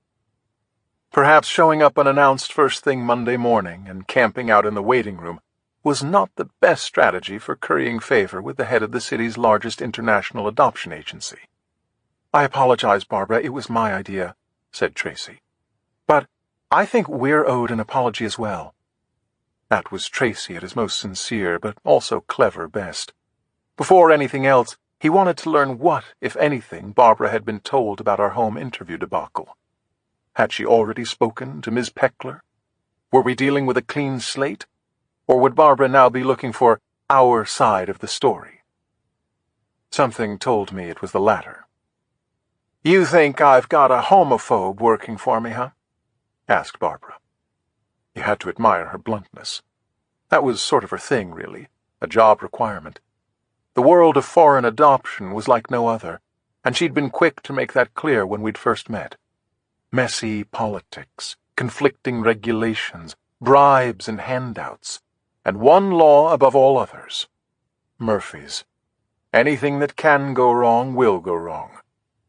Perhaps showing up unannounced first thing Monday morning and camping out in the waiting room was not the best strategy for currying favor with the head of the city's largest international adoption agency. "I apologize, Barbara, it was my idea," said Tracy. "But I think we're owed an apology as well." That was Tracy at his most sincere, but also clever best. Before anything else, he wanted to learn what, if anything, Barbara had been told about our home interview debacle. Had she already spoken to Ms. Peckler? Were we dealing with a clean slate? Or would Barbara now be looking for our side of the story? Something told me it was the latter. "You think I've got a homophobe working for me, huh?" asked Barbara. You had to admire her bluntness. That was sort of her thing, really, a job requirement. The world of foreign adoption was like no other, and she'd been quick to make that clear when we'd first met. Messy politics, conflicting regulations, bribes and handouts, and one law above all others: Murphy's. Anything that can go wrong will go wrong.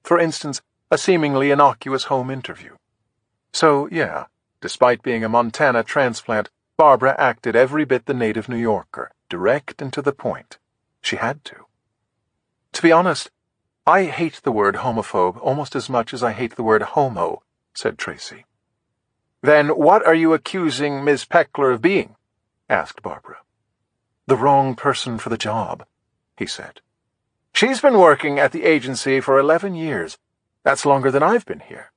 For instance, a seemingly innocuous home interview. So, yeah, despite being a Montana transplant, Barbara acted every bit the native New Yorker, direct and to the point. She had to. To be honest, I hate the word homophobe almost as much as I hate the word homo, said Tracy. "Then what are you accusing Ms. Peckler of being?" asked Barbara. "The wrong person for the job," he said. "She's been working at the agency for 11 years. That's longer than I've been here,"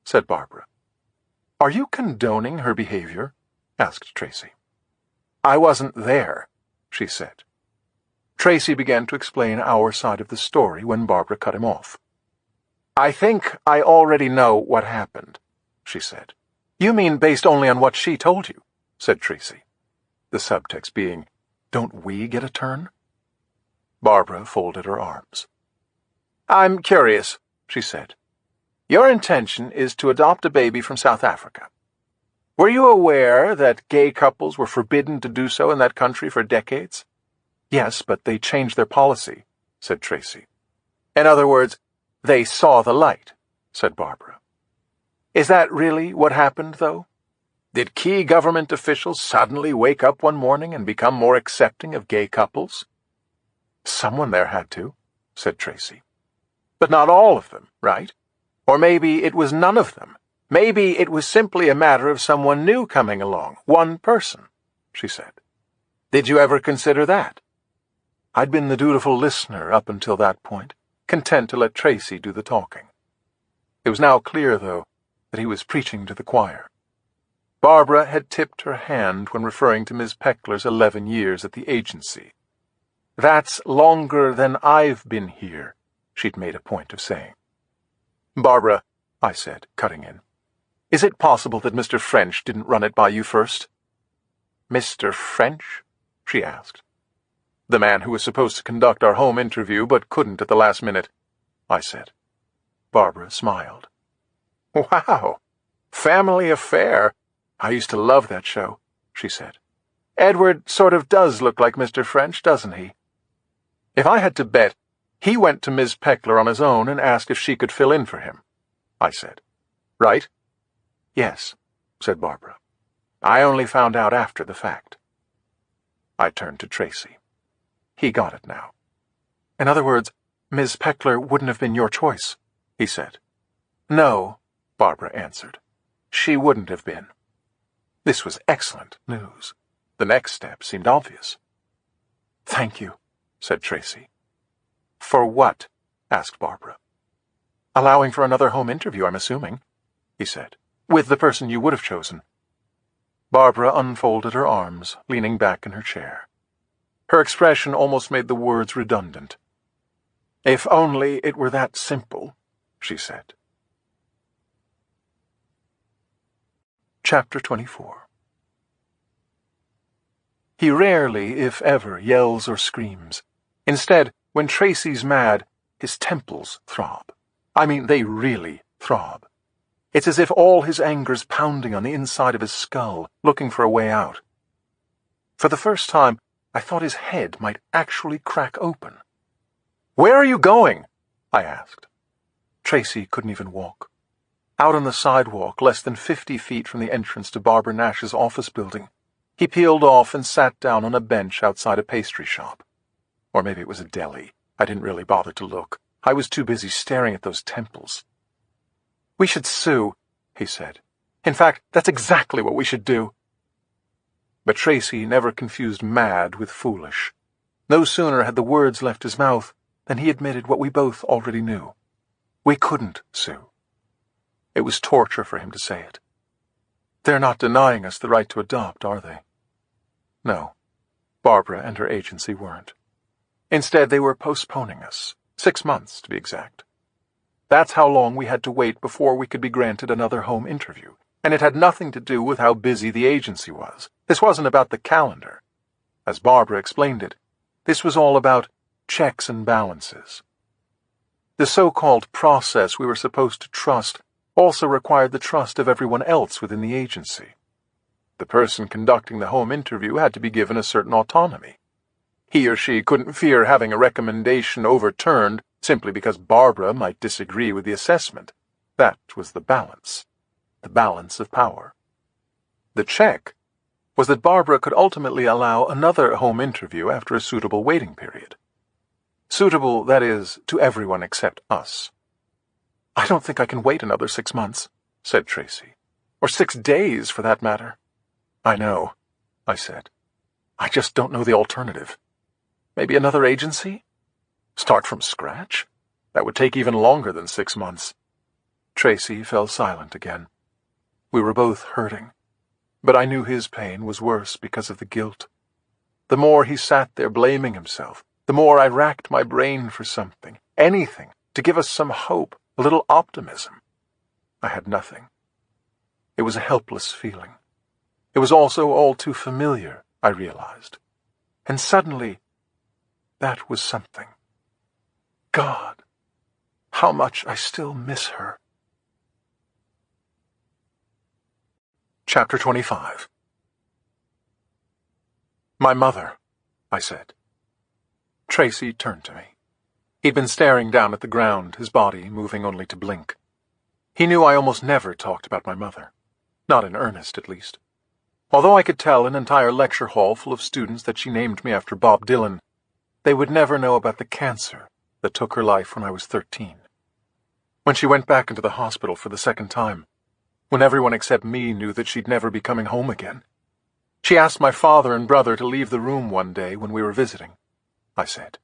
said Barbara. "Are you condoning her behavior?" asked Tracy. "I wasn't there," she said. Tracy began to explain our side of the story when Barbara cut him off. "I think I already know what happened," she said. "You mean based only on what she told you?" said Tracy. The subtext being, don't we get a turn? Barbara folded her arms. "I'm curious," she said. "Your intention is to adopt a baby from South Africa. Were you aware that gay couples were forbidden to do so in that country for decades?" "Yes, but they changed their policy," said Tracy. "In other words, they saw the light," said Barbara. "Is that really what happened, though? Did key government officials suddenly wake up one morning and become more accepting of gay couples?" "Someone there had to," said Tracy. "But not all of them, right? Or maybe it was none of them. Maybe it was simply a matter of someone new coming along, one person," she said. "Did you ever consider that?" I'd been the dutiful listener up until that point, content to let Tracy do the talking. It was now clear, though, that he was preaching to the choir. Barbara had tipped her hand when referring to Ms. Peckler's 11 years at the agency. "That's longer than I've been here," she'd made a point of saying. "Barbara," I said, cutting in, "is it possible that Mr. French didn't run it by you first?" "Mr. French?" she asked. "The man who was supposed to conduct our home interview but couldn't at the last minute," I said. Barbara smiled. "Wow, family affair. I used to love that show," she said. "Edward sort of does look like Mr. French, doesn't he?" "If I had to bet, he went to Ms. Peckler on his own and asked if she could fill in for him," I said. "Right?" "Yes," said Barbara. "I only found out after the fact." I turned to Tracy. He got it now. "In other words, Ms. Peckler wouldn't have been your choice," he said. "No," Barbara answered. "She wouldn't have been." This was excellent news. The next step seemed obvious. "Thank you," said Tracy. "For what?" asked Barbara. "Allowing for another home interview, I'm assuming," he said, "with the person you would have chosen." Barbara unfolded her arms, leaning back in her chair. Her expression almost made the words redundant. "If only it were that simple," she said. Chapter 24. He rarely, if ever, yells or screams. Instead, when Tracy's mad, his temples throb. I mean, they really throb. It's as if all his anger's pounding on the inside of his skull, looking for a way out. For the first time, I thought his head might actually crack open. "Where are you going?" I asked. Tracy couldn't even walk. Out on the sidewalk, less than 50 feet from the entrance to Barbara Nash's office building, he peeled off and sat down on a bench outside a pastry shop. Or maybe it was a deli. I didn't really bother to look. I was too busy staring at those temples. "We should sue," he said. "In fact, that's exactly what we should do." But Tracy never confused mad with foolish. No sooner had the words left his mouth than he admitted what we both already knew. We couldn't sue. It was torture for him to say it. They're not denying us the right to adopt, are they? No, Barbara and her agency weren't. Instead, they were postponing us, 6 months to be exact. That's how long we had to wait before we could be granted another home interview, and it had nothing to do with how busy the agency was. This wasn't about the calendar. As Barbara explained it, this was all about checks and balances. The so-called process we were supposed to trust also required the trust of everyone else within the agency. The person conducting the home interview had to be given a certain autonomy. He or she couldn't fear having a recommendation overturned simply because Barbara might disagree with the assessment. That was the balance of power. The check was that Barbara could ultimately allow another home interview after a suitable waiting period. Suitable, that is, to everyone except us. "I don't think I can wait another 6 months," said Tracy. "Or 6 days, for that matter." "I know," I said. "I just don't know the alternative. Maybe another agency? Start from scratch? That would take even longer than 6 months." Tracy fell silent again. We were both hurting, but I knew his pain was worse because of the guilt. The more he sat there blaming himself, the more I racked my brain for something, anything, to give us some hope, a little optimism. I had nothing. It was a helpless feeling. It was also all too familiar, I realized. And suddenly, that was something. God, how much I still miss her. Chapter 25. "My mother," I said. Tracy turned to me. He'd been staring down at the ground, his body moving only to blink. He knew I almost never talked about my mother. Not in earnest, at least. Although I could tell an entire lecture hall full of students that she named me after Bob Dylan, they would never know about the cancer that took her life when I was 13. When she went back into the hospital for the second time, when everyone except me knew that she'd never be coming home again, she asked my father and brother to leave the room one day when we were visiting, I said.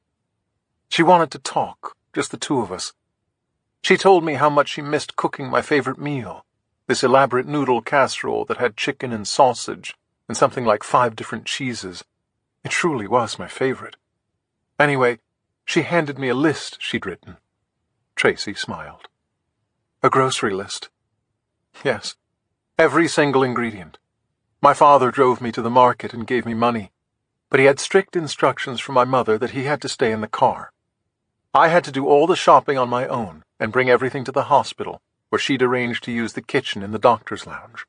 She wanted to talk, just the two of us. She told me how much she missed cooking my favorite meal, this elaborate noodle casserole that had chicken and sausage and something like 5 different cheeses. It truly was my favorite. Anyway, she handed me a list she'd written. Tracy smiled. A grocery list. Yes, every single ingredient. My father drove me to the market and gave me money, but he had strict instructions from my mother that he had to stay in the car. I had to do all the shopping on my own and bring everything to the hospital, where she'd arranged to use the kitchen in the doctor's lounge.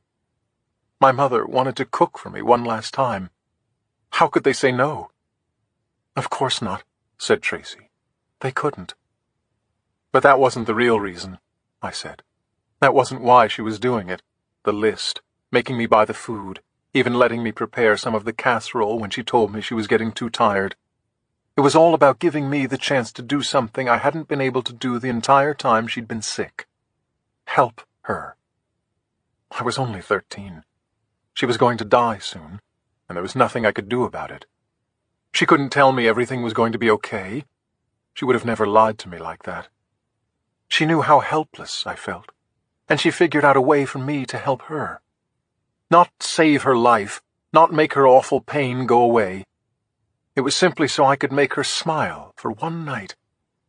My mother wanted to cook for me one last time. How could they say no? Of course not, said Tracy. They couldn't. But that wasn't the real reason, I said. That wasn't why she was doing it. The list, making me buy the food, even letting me prepare some of the casserole when she told me she was getting too tired. It was all about giving me the chance to do something I hadn't been able to do the entire time she'd been sick. Help her. I was only 13. She was going to die soon, and there was nothing I could do about it. She couldn't tell me everything was going to be okay. She would have never lied to me like that. She knew how helpless I felt, and she figured out a way for me to help her. Not save her life, not make her awful pain go away. It was simply so I could make her smile for one night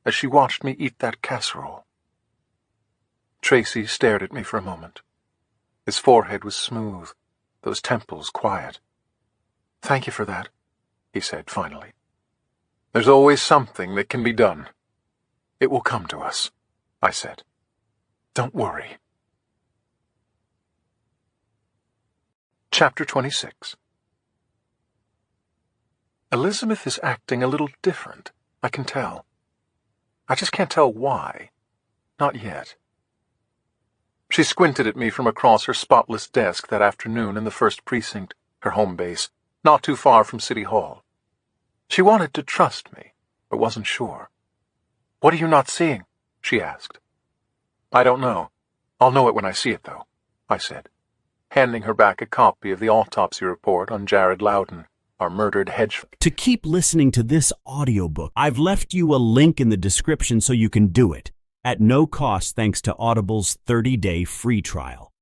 as she watched me eat that casserole. Tracy stared at me for a moment. His forehead was smooth, those temples quiet. "Thank you for that," he said finally. "There's always something that can be done. It will come to us," I said. "Don't worry." Chapter 26. Elizabeth is acting a little different, I can tell. I just can't tell why. Not yet. She squinted at me from across her spotless desk that afternoon in the 1st Precinct, her home base, not too far from City Hall. She wanted to trust me, but wasn't sure. "What are you not seeing?" she asked. "I don't know. I'll know it when I see it, though," I said, handing her back a copy of the autopsy report on Jared Loudon, our murdered hedge. To keep listening to this audiobook, I've left you a link in the description so you can do it, at no cost thanks to Audible's 30-day free trial.